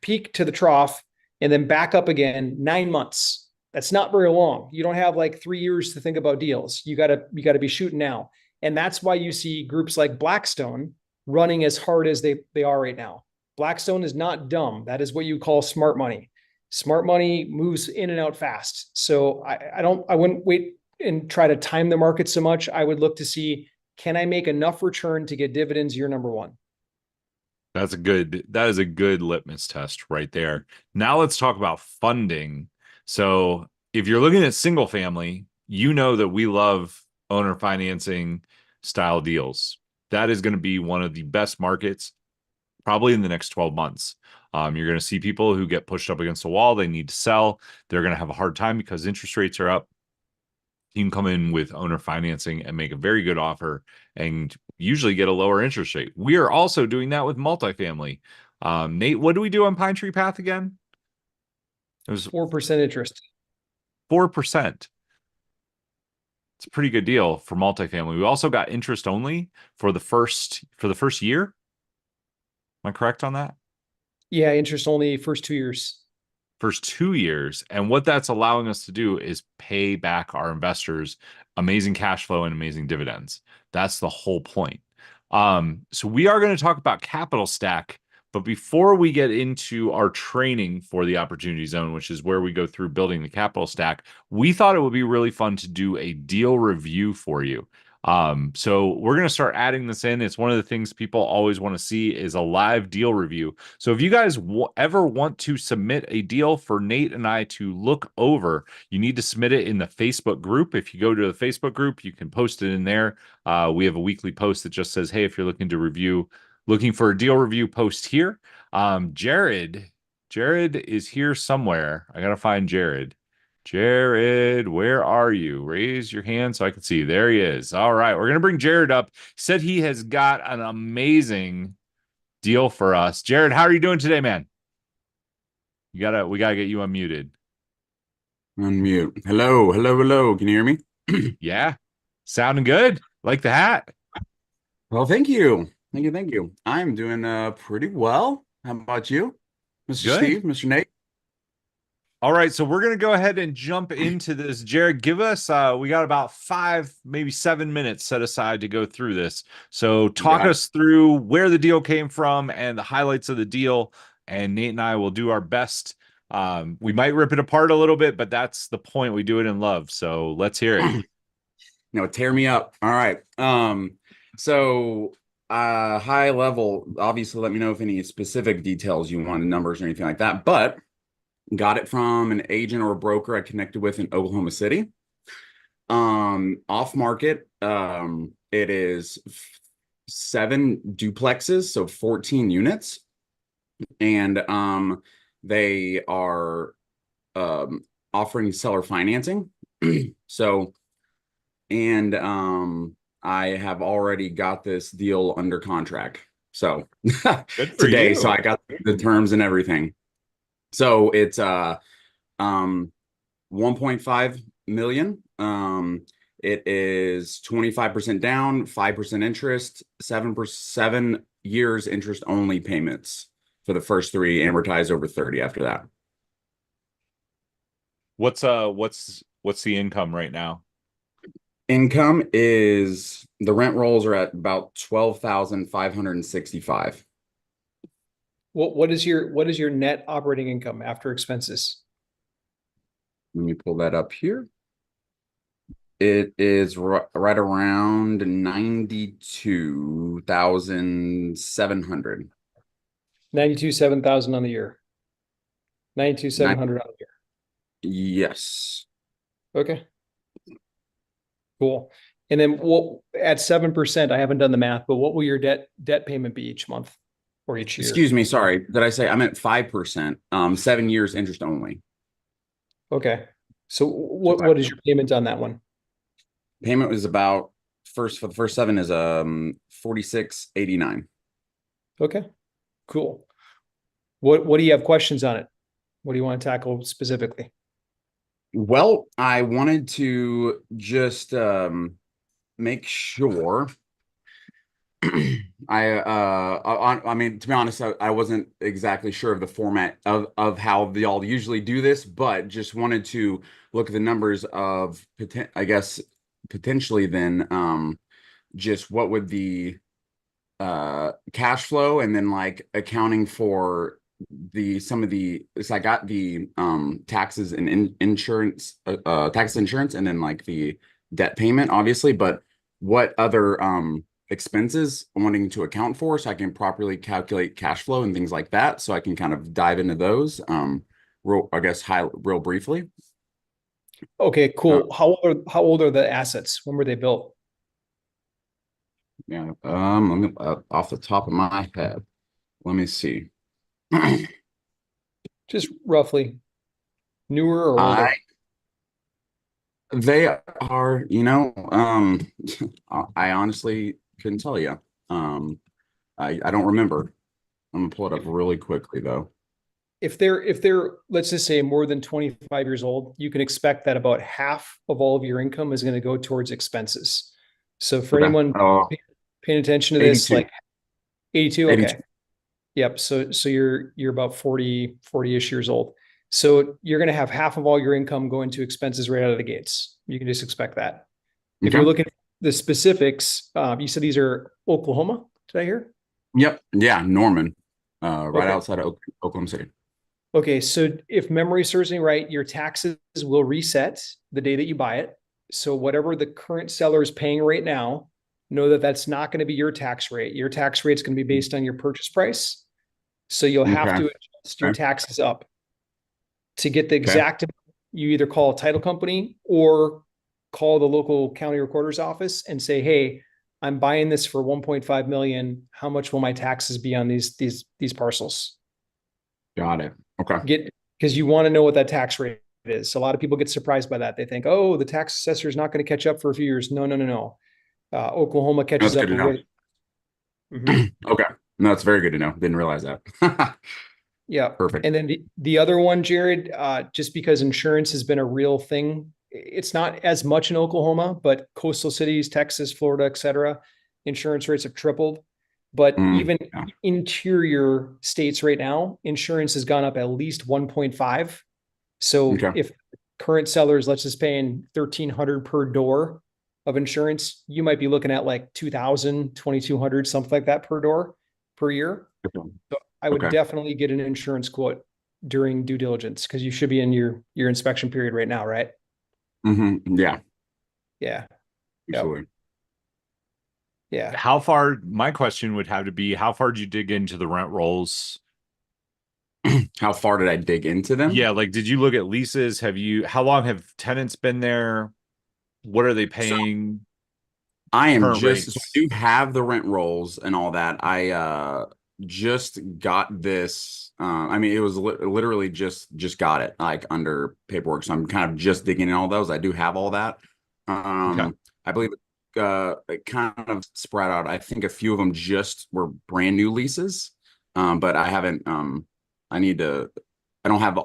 peak to the trough and then back up again, 9 months. That's not very long. You don't have like 3 years to think about deals. You gotta be shooting now. And that's why you see groups like Blackstone running as hard as they are right now. Blackstone is not dumb. That is what you call smart money. Smart money moves in and out fast. So I wouldn't wait and try to time the market so much. I would look to see, can I make enough return to get dividends year number one?
That is a good litmus test right there. Now let's talk about funding. So if you're looking at single family, you know that we love owner financing style deals. That is going to be one of the best markets probably in the next 12 months. You're going to see people who get pushed up against the wall. They need to sell. They're going to have a hard time because interest rates are up. You can come in with owner financing and make a very good offer and usually get a lower interest rate. We are also doing that with multifamily. Nate, what do we do on Pine Tree Path again? It was
4% interest.
4%. It's a pretty good deal for multifamily. We also got interest only for the first year. Am I correct on that?
Yeah, interest only first 2 years.
First 2 years. And what that's allowing us to do is pay back our investors amazing cash flow and amazing dividends. That's the whole point. So we are going to talk about Capital Stack, but before we get into our training for the Opportunity Zone, which is where we go through building the Capital Stack, we thought it would be really fun to do a deal review for you. So we're going to start adding this in. It's one of the things people always want to see is a live deal review. So if you guys ever want to submit a deal for Nate and I to look over, you need to submit it in the Facebook group. If you go to the Facebook group, you can post it in there. We have a weekly post that just says, hey, if you're looking for a deal review, post here. Jared is here somewhere. I got to find Jared. Jared, where are you? Raise your hand so I can see you. There he is. All right. We're going to bring Jared up. He said he has got an amazing deal for us. Jared, how are you doing today, man? We got to get you unmuted.
Unmute. Hello. Can you hear me?
Yeah. Sounding good. Like the hat.
Well, thank you. Thank you. I'm doing pretty well. How about you, Mr.
Good.
Steve, Mr. Nate?
All right, so we're going to go ahead and jump into this. Jared, give us, we got about 5, maybe 7 minutes set aside to go through this. So talk us through where the deal came from and the highlights of the deal. And Nate and I will do our best. We might rip it apart a little bit, but that's the point. We do it in love. So let's hear it.
No, tear me up. All right. So high level, obviously let me know if any specific details you want, numbers or anything like that, but got it from an agent or a broker I connected with in Oklahoma City. Off market, it is 7 duplexes, so 14 units. And they are offering seller financing. So, and I have already got this deal under contract. So today, so I got the terms and everything. So it's 1.5 million. It is 25% down, 5% interest, 7 years interest only payments for the first 3, amortized over 30 after that.
What's the income right now?
Income is the rent rolls are at about 12,565.
What is your net operating income after expenses?
Let me pull that up here. It is right around 92,700.
92,700 on the year. 92,700 on the year.
Yes.
Okay. Cool. And then what at 7%, I haven't done the math, but what will your debt payment be each month or each year?
Excuse me, sorry. Did I say I meant 5%? 7 years interest only.
Okay. So what is your payment on that one?
Payment was about for the first 7 is 46.89.
Okay. Cool. What do you have questions on it? What do you want to tackle specifically?
Well, I wanted to just make sure I mean, to be honest, I wasn't exactly sure of the format of how y'all usually do this, but just wanted to look at the numbers of I guess potentially then just what would the cash flow and then like accounting for some of the so I got the taxes and insurance tax insurance and then like the debt payment obviously, but what other expenses I'm wanting to account for so I can properly calculate cash flow and things like that, so I can kind of dive into those real briefly.
Okay, cool. How old are the assets? When were they built?
Yeah, let me off the top of my head, let me see.
Just roughly. Newer or older?
They are, I honestly couldn't tell you. I don't remember. I'm gonna pull it up really quickly though.
If they're let's just say more than 25 years old, you can expect that about half of all of your income is going to go towards expenses. So for
Okay.
anyone paying attention to this,
82.
like 82,
82.
okay. Yep. So you're about 40-ish years old. So you're going to have half of all your income go into expenses right out of the gates. You can just expect that. If
Okay.
you're looking at the specifics, you said these are Oklahoma, did I hear?
Yep. Yeah, Norman. Right
Okay.
outside of Oklahoma City.
Okay, so if memory serves me right, your taxes will reset the day that you buy it. So whatever the current seller is paying right now, know that that's not going to be your tax rate. Your tax rate is going to be based on your purchase price. So you'll have
Okay.
to adjust your
Okay.
taxes up to get the exact. You either call a title company or call the local county recorder's office and say, "Hey, I'm buying this for 1.5 million. How much will my taxes be on these parcels?"
Got it. Okay.
Because you want to know what that tax rate is. A lot of people get surprised by that. They think, oh, the tax assessor is not going to catch up for a few years. No. Oklahoma catches
That's
up.
good to know. Okay. No, that's very good to know. Didn't realize that.
Yeah.
Perfect.
And then the other one, Jared, just because insurance has been a real thing, it's not as much in Oklahoma, but coastal cities, Texas, Florida, et cetera, insurance rates have tripled. But even interior states right now, insurance has gone up at least 1.5. So if current sellers, let's just paying $1,300 per door of insurance, you might be looking at like 2,000, 2,200, something like that per door per year. So I would definitely get an insurance quote during due diligence because you should be in your inspection period right now, right?
Yeah.
Yeah.
Absolutely.
Yeah.
My question would have to be, how far did you dig into the rent rolls?
How far did I dig into them?
Yeah, like did you look at leases? How long have tenants been there? What are they paying?
So I am
current
so
rates?
I do have the rent rolls and all that. I just got this. I mean, it was literally just got it like under paperwork. So I'm kind of just digging in all those. I do have all that. I believe it kind of spread out. I think a few of them just were brand new leases. But I haven't I don't have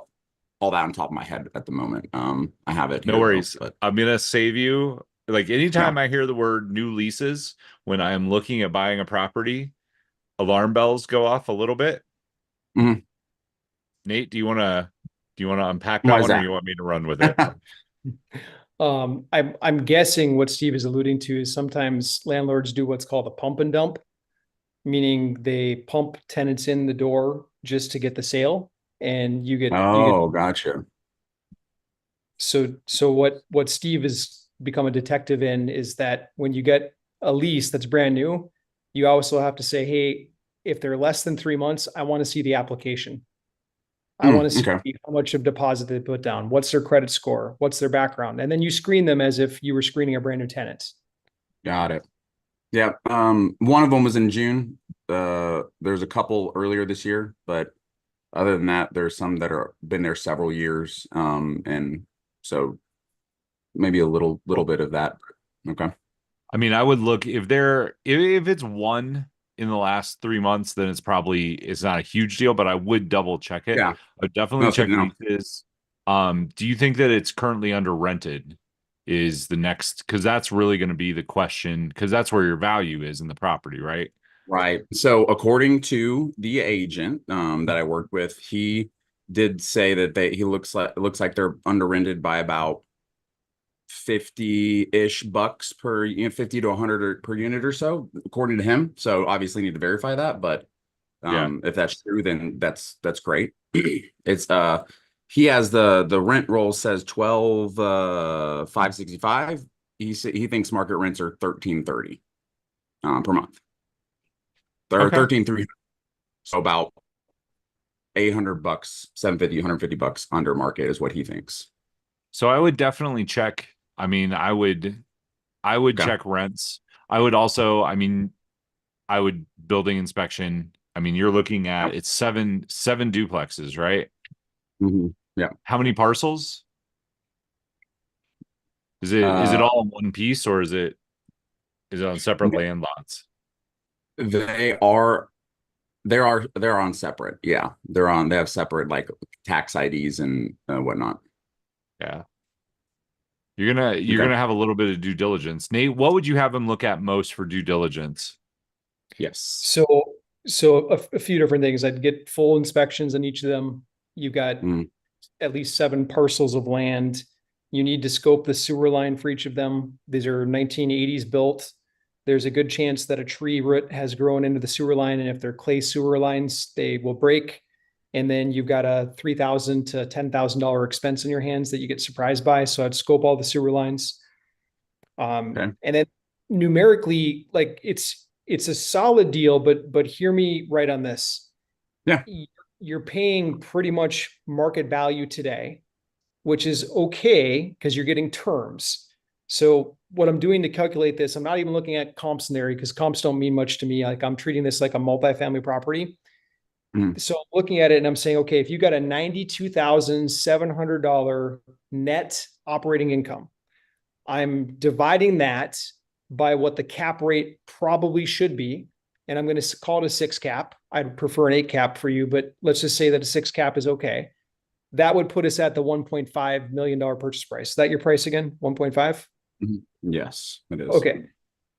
all that on top of my head at the moment. I have it.
No worries. But I'm gonna save you. Like anytime I hear the word new leases, when I am looking at buying a property, alarm bells go off a little bit. Nate, do you want to Do you want to unpack
Why
that
is
one, or
that?
you want me to run with it?
I'm guessing what Steve is alluding to is sometimes landlords do what's called a pump and dump, meaning they pump tenants in the door just to get the sale, and you get
Oh, gotcha.
so what Steve has become a detective in is that when you get a lease that's brand new, you also have to say, hey, if they're less than 3 months, I want to see the application. I want to see
Okay.
how much of deposit they put down, what's their credit score, what's their background, and then you screen them as if you were screening a brand new tenant.
Got it. Yeah. One of them was in June. There's a couple earlier this year, but other than that, there's some that are been there several years. And so maybe a little bit of that. Okay.
I mean, I would look if it's one in the last 3 months, then it's not a huge deal, but I would double check it.
Yeah.
I would definitely
No, so
check
no.
leases. Do you think that it's currently under rented? Is the next, because that's really going to be the question, because that's where your value is in the property, right?
Right. So according to the agent that I worked with, he did say that it looks like they're under rented by about 50-ish bucks per 50 to 100 per unit or so, according to him. So obviously need to verify that, but
Yeah.
if that's true, then that's great. It's he has the rent roll says 12,565. He thinks market rents are 1330 per month. They're
Okay.
13,300. So about 800 bucks, 750, 150 bucks under market is what he thinks.
So I would definitely check. I mean, I would
Okay.
check rents. I would also, I mean, I would building inspection. I mean, you're looking at it's seven duplexes, right?
Mhm. Yeah.
How many parcels? Is it all in one piece, or is it on separate land lots?
They're on separate. Yeah. They have separate like tax IDs and whatnot.
Yeah. You're gonna have a little bit of due diligence. Nate, what would you have them look at most for due diligence?
Yes.
So a few different things. I'd get full inspections on each of them. You've got at least 7 parcels of land. You need to scope the sewer line for each of them. These are 1980s built. There's a good chance that a tree root has grown into the sewer line, and if they're clay sewer lines, they will break. And then you've got a $3,000 to $10,000 expense in your hands that you get surprised by. So I'd scope all the sewer lines.
Okay.
And then numerically, like it's a solid deal, but hear me right on this.
Yeah.
You're paying pretty much market value today, which is okay because you're getting terms. So what I'm doing to calculate this, I'm not even looking at comps in there because comps don't mean much to me. Like I'm treating this like a multifamily property. So I'm looking at it and I'm saying, okay, if you got a $92,700 net operating income, I'm dividing that by what the cap rate probably should be. And I'm going to call it a 6 cap. I'd prefer an 8 cap for you, but let's just say that a 6 cap is okay. That would put us at the $1.5 million purchase price. Is that your price again? 1.5?
Yes, it is.
Okay.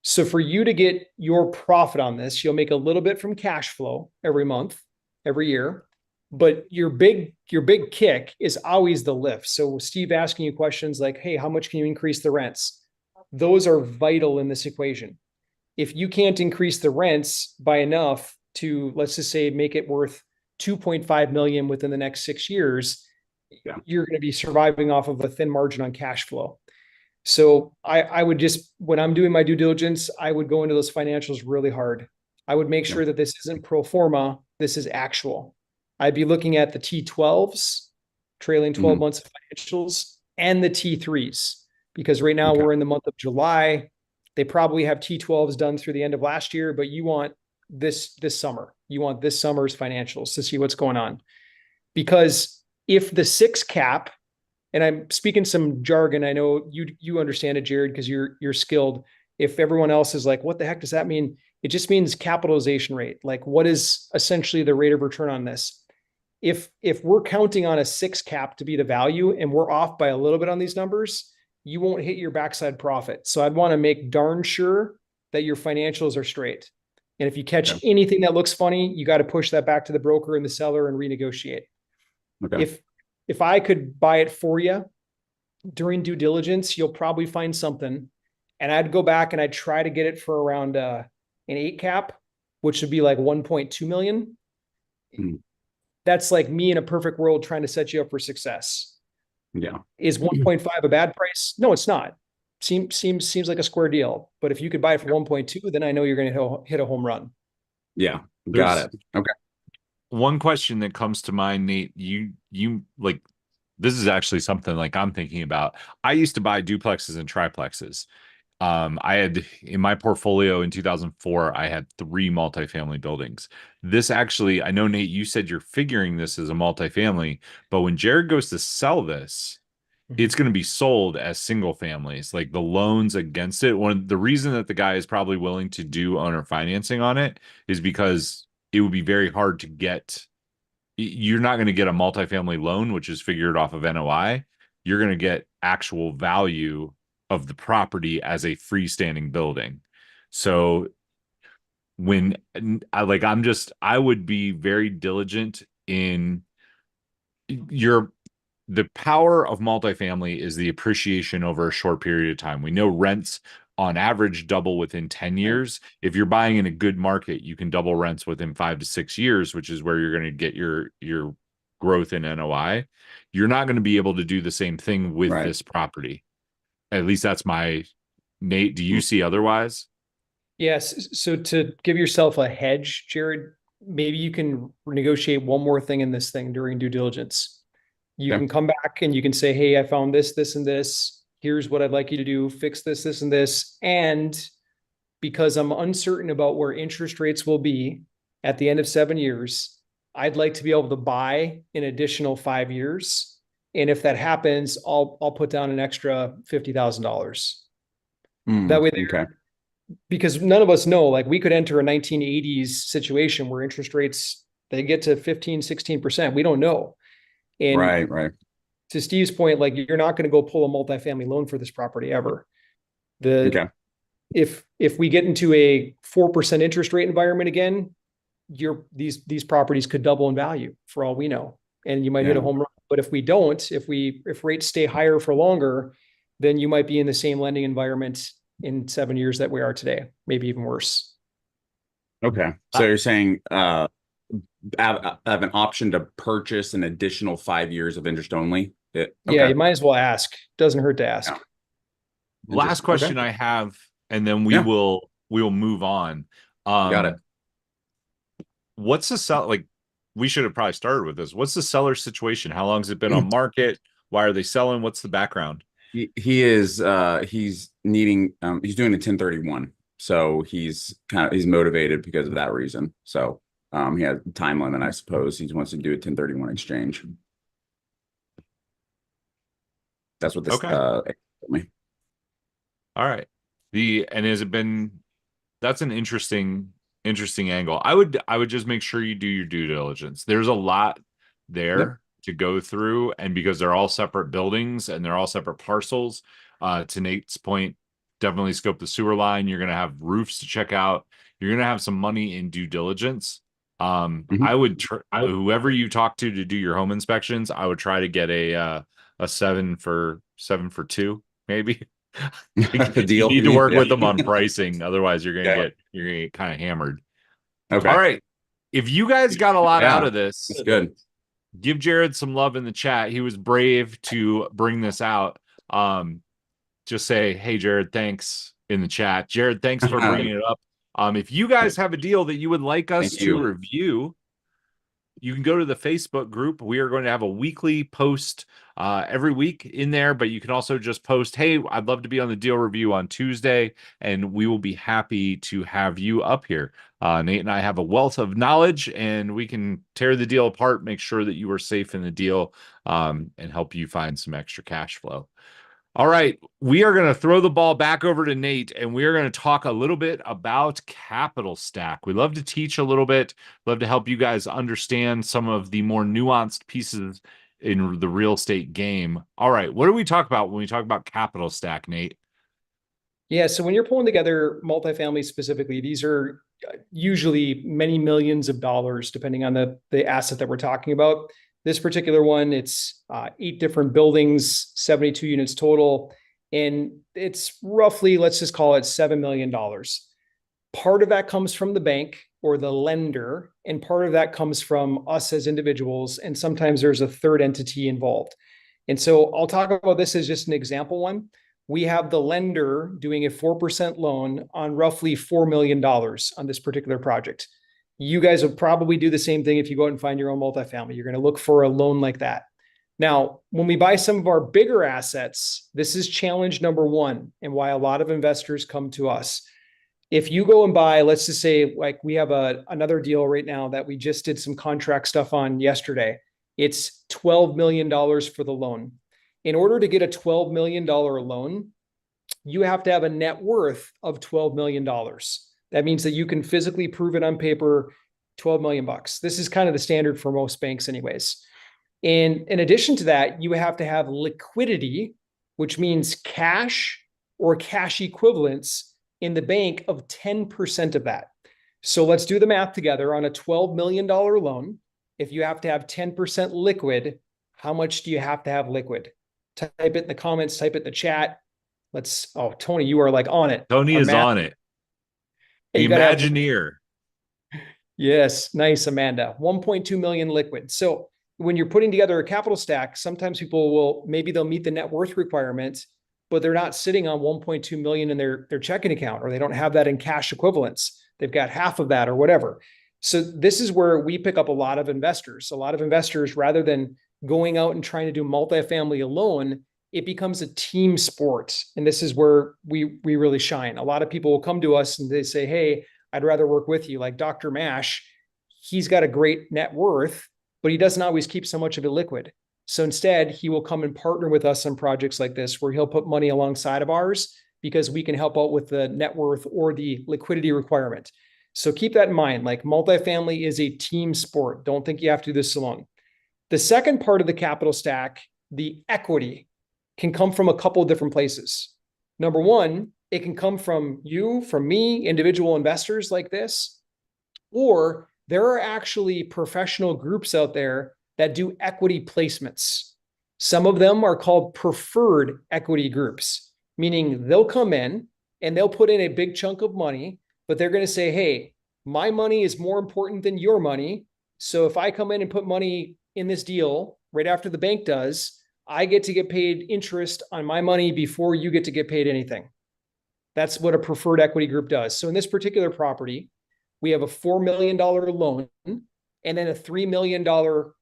So for you to get your profit on this, you'll make a little bit from cash flow every month, every year, but your big kick is always the lift. So Steve asking you questions like, hey, how much can you increase the rents? Those are vital in this equation. If you can't increase the rents by enough to, let's just say, make it worth 2.5 million within the next 6 years, you're going to be surviving off of a thin margin on cash flow. So I would just, when I'm doing my due diligence, I would go into those financials really hard. I would make sure that this isn't pro forma, this is actual. I'd be looking at the T12s, trailing 12 months of financials, and the T3s, because right now we're in the month of July. They probably have T12s done through the end of last year, but you want this summer. You want this summer's financials to see what's going on. Because if the 6 cap, and I'm speaking some jargon, I know you understand it, Jared, because you're skilled. If everyone else is like, what the heck does that mean? It just means capitalization rate. Like, what is essentially the rate of return on this? If we're counting on a 6 cap to be the value and we're off by a little bit on these numbers, you won't hit your backside profit. So I'd want to make darn sure that your financials are straight. And if you catch anything that looks funny, you got to push that back to the broker and the seller and renegotiate. if I could buy it for you during due diligence, you'll probably find something. And I'd go back and I'd try to get it for around an 8 cap, which would be like 1.2 million.
Mhm.
That's like me in a perfect world trying to set you up for success.
Yeah.
Is 1.5 a bad price? No, it's not. Seems like a square deal. But if you could buy it for 1.2, then I know you're going to hit a home run.
Yeah. Got
There's-
it. Okay.
One question that comes to mind, Nate, you like, this is actually something like I'm thinking about. I used to buy duplexes and triplexes. I had in my portfolio in 2004, I had 3 multifamily buildings. This actually, I know, Nate, you said you're figuring this as a multifamily, but when Jared goes to sell this, it's going to be sold as single families. Like the loans against it, the reason that the guy is probably willing to do owner financing on it is because it would be very hard to get. You're not going to get a multifamily loan, which is figured off of NOI. You're going to get actual value of the property as a freestanding building. So when I would be very diligent in the power of multifamily is the appreciation over a short period of time. We know rents on average double within 10 years. If you're buying in a good market, you can double rents within 5 to 6 years, which is where you're going to get your growth in NOI. You're not going to be able to do the same thing with
Right.
this property. At least that's my. Nate, do you see otherwise?
Yes. So to give yourself a hedge, Jared, maybe you can negotiate one more thing in this thing during due diligence. You
Okay.
can come back and you can say, hey, I found this, this, and this. Here's what I'd like you to do. Fix this, this, and this. And because I'm uncertain about where interest rates will be at the end of 7 years, I'd like to be able to buy an additional 5 years. And if that happens, I'll put down an extra $50,000. That way,
Okay.
because none of us know, like we could enter a 1980s situation where interest rates, they get to 15, 16%. We don't know. And
Right.
to Steve's point, like you're not going to go pull a multifamily loan for this property ever.
Okay.
If we get into a 4% interest rate environment again, these properties could double in value for all we know. And you might hit a
Yeah.
home run. But if we don't, if rates stay higher for longer, then you might be in the same lending environment in 7 years that we are today, maybe even worse.
Okay. So you're saying have an option to purchase an additional 5 years of interest only?
Yeah,
Okay.
you might as well ask. Doesn't hurt to ask.
Yeah.
Last question
Okay.
I have, and then we
Yeah.
will move on.
Got it.
What's the sell? Like, we should have probably started with this. What's the seller situation? How long has it been on market? Why are they selling? What's the background?
He is he's needing he's doing a 1031. So he's motivated because of that reason. So he has a time limit, I suppose. He wants to do a 1031 exchange. That's what this
Okay.
told me.
All right. Has it been? That's an interesting angle. I would just make sure you do your due diligence. There's a lot there to go through, and because they're all separate buildings and they're all separate parcels, to Nate's point, definitely scope the sewer line. You're going to have roofs to check out. You're going to have some money in due diligence. I would whoever you talk to do your home inspections, I would try to get a 7 for 2, maybe.
The deal.
You need to work
Yeah.
with them on pricing, otherwise you're gonna
Yeah.
get kind of hammered.
Okay.
All right. If you guys got a lot
Yeah.
out of this,
That's good.
give Jared some love in the chat. He was brave to bring this out. Just say, hey, Jared, thanks in the chat. Jared, thanks for bringing it up. If you guys have a deal that you would like us
Thank
to
you.
review, you can go to the Facebook group. We are going to have a weekly post every week in there, but you can also just post, hey, I'd love to be on the deal review on Tuesday, and we will be happy to have you up here. Nate and I have a wealth of knowledge, and we can tear the deal apart, make sure that you are safe in the deal, and help you find some extra cash flow. All right, we are going to throw the ball back over to Nate, and we are going to talk a little bit about Capital Stack. We love to teach a little bit, love to help you guys understand some of the more nuanced pieces in the real estate game. All right, what do we talk about when we talk about Capital Stack, Nate?
Yeah. So when you're pulling together multifamily specifically, these are usually many millions of dollars, depending on the asset that we're talking about. This particular one, it's 8 different buildings, 72 units total, and it's roughly, let's just call it $7 million. Part of that comes from the bank or the lender, and part of that comes from us as individuals, and sometimes there's a third entity involved. And so I'll talk about this as just an example one. We have the lender doing a 4% loan on roughly $4 million on this particular project. You guys will probably do the same thing if you go out and find your own multifamily. You're going to look for a loan like that. Now, when we buy some of our bigger assets, this is challenge number one and why a lot of investors come to us. If you go and buy, let's just say, like we have another deal right now that we just did some contract stuff on yesterday. It's $12 million for the loan. In order to get a $12 million loan, you have to have a net worth of $12 million. That means that you can physically prove it on paper, 12 million bucks. This is kind of the standard for most banks anyways. And in addition to that, you have to have liquidity, which means cash or cash equivalents in the bank of 10% of that. So let's do the math together on a $12 million loan. If you have to have 10% liquid, how much do you have to have liquid? Type it in the comments, type it in the chat. Oh, Tony, you are like on it.
Tony is on it. Imagineer.
Yes, nice, Amanda. 1.2 million liquid. So when you're putting together a capital stack, sometimes people maybe they'll meet the net worth requirement, but they're not sitting on 1.2 million in their checking account, or they don't have that in cash equivalents. They've got half of that or whatever. So this is where we pick up a lot of investors. A lot of investors, rather than going out and trying to do multifamily alone, it becomes a team sport. And this is where we really shine. A lot of people will come to us and they say, hey, I'd rather work with you. Like Dr. Mash, he's got a great net worth, but he doesn't always keep so much of it liquid. So instead, he will come and partner with us on projects like this, where he'll put money alongside of ours because we can help out with the net worth or the liquidity requirement. So keep that in mind. Like, multifamily is a team sport. Don't think you have to do this alone. The second part of the capital stack, the equity, can come from a couple of different places. Number one, it can come from you, from me, individual investors like this, or there are actually professional groups out there that do equity placements. Some of them are called preferred equity groups, meaning they'll come in and they'll put in a big chunk of money, but they're going to say, hey, my money is more important than your money. So if I come in and put money in this deal right after the bank does, I get to get paid interest on my money before you get to get paid anything. That's what a preferred equity group does. So in this particular property, we have a $4 million loan and then a $3 million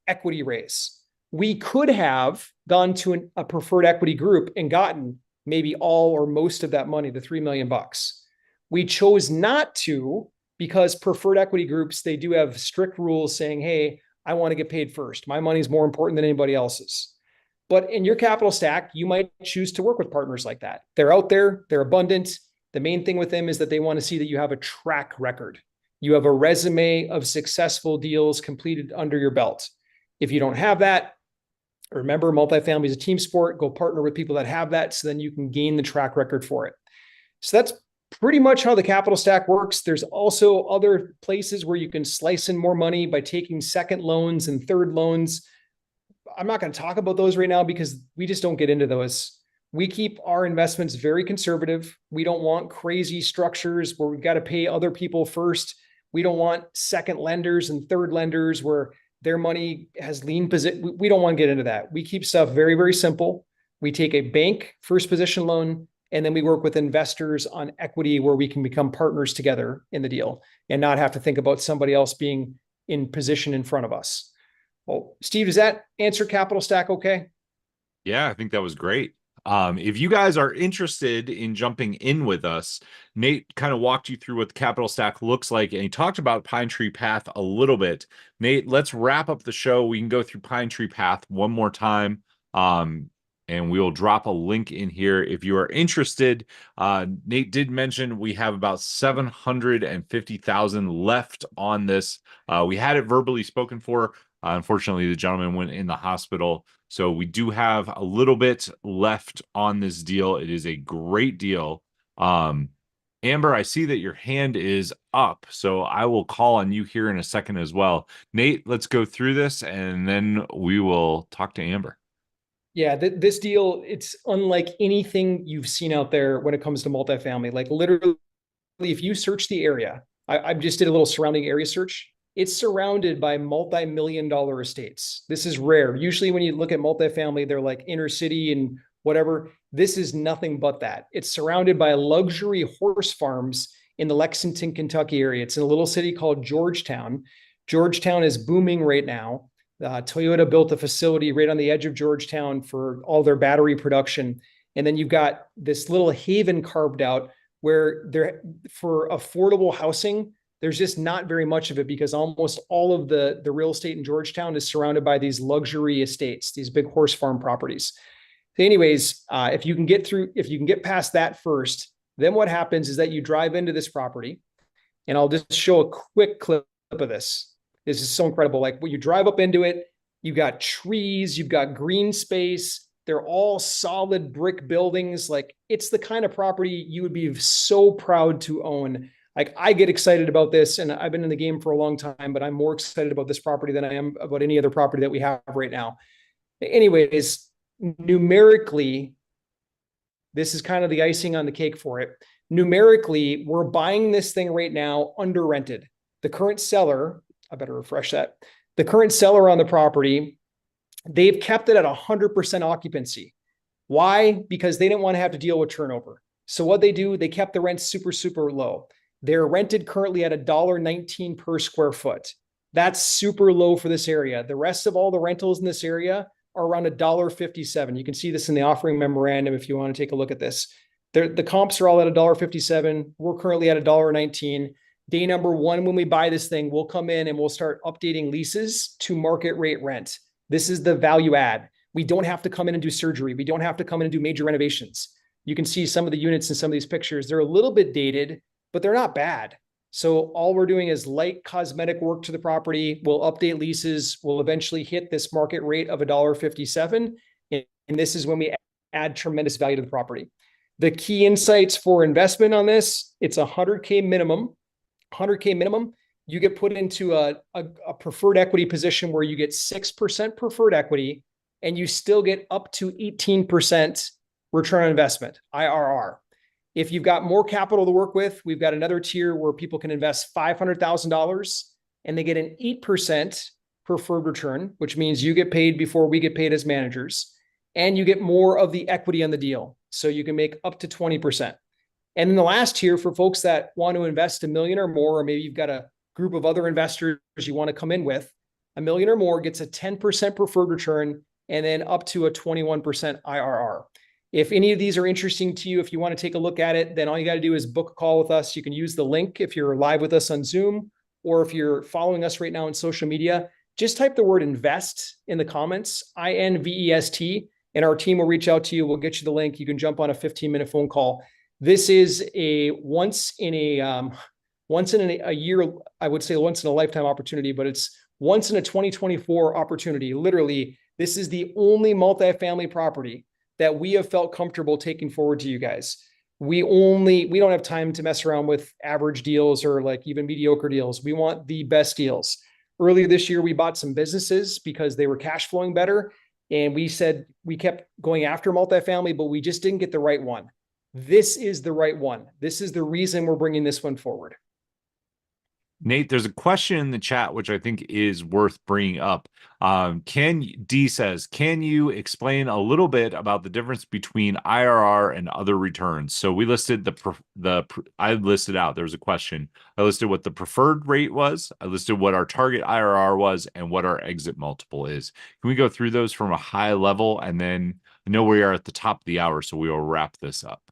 equity raise. We could have gone to a preferred equity group and gotten maybe all or most of that money, the $3 million bucks. We chose not to, because preferred equity groups, they do have strict rules saying, hey, I want to get paid first. My money is more important than anybody else's. But in your capital stack, you might choose to work with partners like that. They're out there, they're abundant. The main thing with them is that they want to see that you have a track record. You have a resume of successful deals completed under your belt. If you don't have that, remember, multifamily is a team sport. Go partner with people that have that, so then you can gain the track record for it. So that's pretty much how the capital stack works. There's also other places where you can slice in more money by taking second loans and third loans. I'm not going to talk about those right now because we just don't get into those. We keep our investments very conservative. We don't want crazy structures where we've got to pay other people first. We don't want second lenders and third lenders where their money has lien position. We don't want to get into that. We keep stuff very, very simple. We take a bank first position loan, and then we work with investors on equity where we can become partners together in the deal and not have to think about somebody else being in position in front of us. Well, Steve, does that answer capital stack okay?
Yeah, I think that was great. If you guys are interested in jumping in with us, Nate kind of walked you through what the capital stack looks like, and he talked about Pine Tree Path a little bit. Nate, let's wrap up the show. We can go through Pine Tree Path one more time, and we will drop a link in here if you are interested. Nate did mention we have about 750,000 left on this. We had it verbally spoken for. Unfortunately, the gentleman went in the hospital. So we do have a little bit left on this deal. It is a great deal. Amber, I see that your hand is up, so I will call on you here in a second as well. Nate, let's go through this and then we will talk to Amber.
Yeah, this deal, it's unlike anything you've seen out there when it comes to multifamily. Like literally, if you search the area, I just did a little surrounding area search. It's surrounded by multi-million-dollar estates. This is rare. Usually when you look at multifamily, they're like inner city and whatever. This is nothing but that. It's surrounded by luxury horse farms in the Lexington, Kentucky area. It's in a little city called Georgetown. Georgetown is booming right now. Toyota built a facility right on the edge of Georgetown for all their battery production. And then you've got this little haven carved out where there, for affordable housing, there's just not very much of it because almost all of the real estate in Georgetown is surrounded by these luxury estates, these big horse farm properties. So anyways, if you can get past that first, then what happens is that you drive into this property, and I'll just show a quick clip of this. This is so incredible. Like when you drive up into it, you've got trees, you've got green space. They're all solid brick buildings. Like it's the kind of property you would be so proud to own. Like I get excited about this, and I've been in the game for a long time, but I'm more excited about this property than I am about any other property that we have right now. Anyways, numerically, this is kind of the icing on the cake for it. Numerically, we're buying this thing right now under rented. The current seller, I better refresh that. The current seller on the property, they've kept it at 100% occupancy. Why? Because they didn't want to have to deal with turnover. So what they do, they kept the rent super, super low. They're rented currently at $1.19 per square foot. That's super low for this area. The rest of all the rentals in this area are around $1.57. You can see this in the offering memorandum if you want to take a look at this. The comps are all at $1.57. We're currently at $1.19. Day number one, when we buy this thing, we'll come in and we'll start updating leases to market rate rent. This is the value add. We don't have to come in and do surgery. We don't have to come in and do major renovations. You can see some of the units in some of these pictures. They're a little bit dated, but they're not bad. So all we're doing is light cosmetic work to the property. We'll update leases. We'll eventually hit this market rate of $1.57. And this is when we add tremendous value to the property. The key insights for investment on this, it's $100K minimum. 100K minimum, you get put into a preferred equity position where you get 6% preferred equity and you still get up to 18% return on investment, IRR. If you've got more capital to work with, we've got another tier where people can invest $500,000 and they get an 8% preferred return, which means you get paid before we get paid as managers, and you get more of the equity on the deal. So you can make up to 20%. And then the last tier for folks that want to invest $1 million or more, or maybe you've got a group of other investors you want to come in with, $1 million or more gets a 10% preferred return and then up to a 21% IRR. If any of these are interesting to you, if you want to take a look at it, then all you got to do is book a call with us. You can use the link if you're live with us on Zoom, or if you're following us right now on social media, just type the word invest in the comments, INVEST, and our team will reach out to you. We'll get you the link. You can jump on a 15-minute phone call. This is a once in a year, I would say once in a lifetime opportunity, but it's once in a 2024 opportunity. Literally, this is the only multifamily property that we have felt comfortable taking forward to you guys. We don't have time to mess around with average deals or like even mediocre deals. We want the best deals. Earlier this year, we bought some businesses because they were cash flowing better. And we said we kept going after multifamily, but we just didn't get the right one. This is the right one. This is the reason we're bringing this one forward.
Nate, there's a question in the chat, which I think is worth bringing up. Can you explain a little bit about the difference between IRR and other returns? So we listed I listed out, there was a question. I listed what the preferred rate was. I listed what our target IRR was and what our exit multiple is. Can we go through those from a high level? And then I know we are at the top of the hour, so we will wrap this up.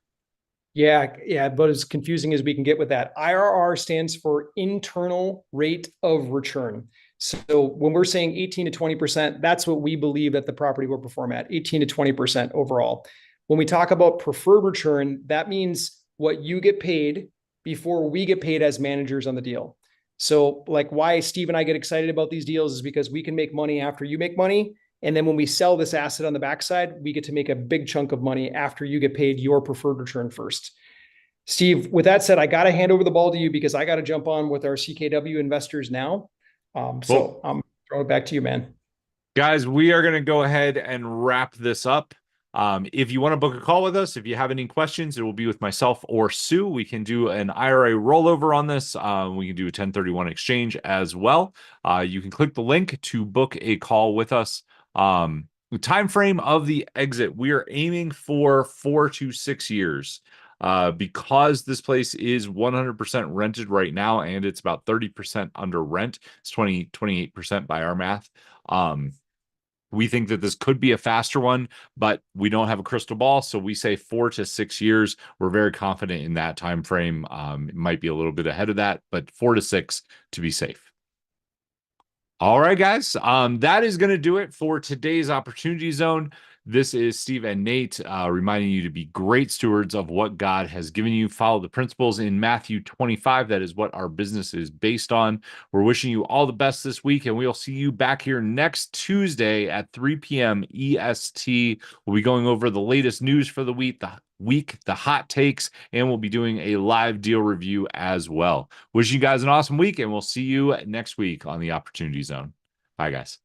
Yeah, but as confusing as we can get with that, IRR stands for internal rate of return. So when we're saying 18 to 20%, that's what we believe that the property will perform at, 18 to 20% overall. When we talk about preferred return, that means what you get paid before we get paid as managers on the deal. So like why Steve and I get excited about these deals is because we can make money after you make money. And then when we sell this asset on the backside, we get to make a big chunk of money after you get paid your preferred return first. Steve, with that said, I got to hand over the ball to you because I got to jump on with our CKW investors now. So I'm throwing it back to you, man.
Guys, we are going to go ahead and wrap this up. If you want to book a call with us, if you have any questions, it will be with myself or Sue. We can do an IRA rollover on this. We can do a 1031 exchange as well. You can click the link to book a call with us. The time frame of the exit, we are aiming for 4 to 6 years. Because this place is 100% rented right now, and it's about 30% under rent. It's 28% by our math. We think that this could be a faster one, but we don't have a crystal ball, so we say 4 to 6 years. We're very confident in that time frame. It might be a little bit ahead of that, but 4 to 6 to be safe. All right, guys. That is going to do it for today's Opportunity Zone. This is Steve and Nate reminding you to be great stewards of what God has given you. Follow the principles in Matthew 25. That is what our business is based on. We're wishing you all the best this week, and we'll see you back here next Tuesday at 3 p.m. EST. We'll be going over the latest news for the week, the hot takes, and we'll be doing a live deal review as well. Wishing you guys an awesome week, and we'll see you next week on the Opportunity Zone. Bye, guys.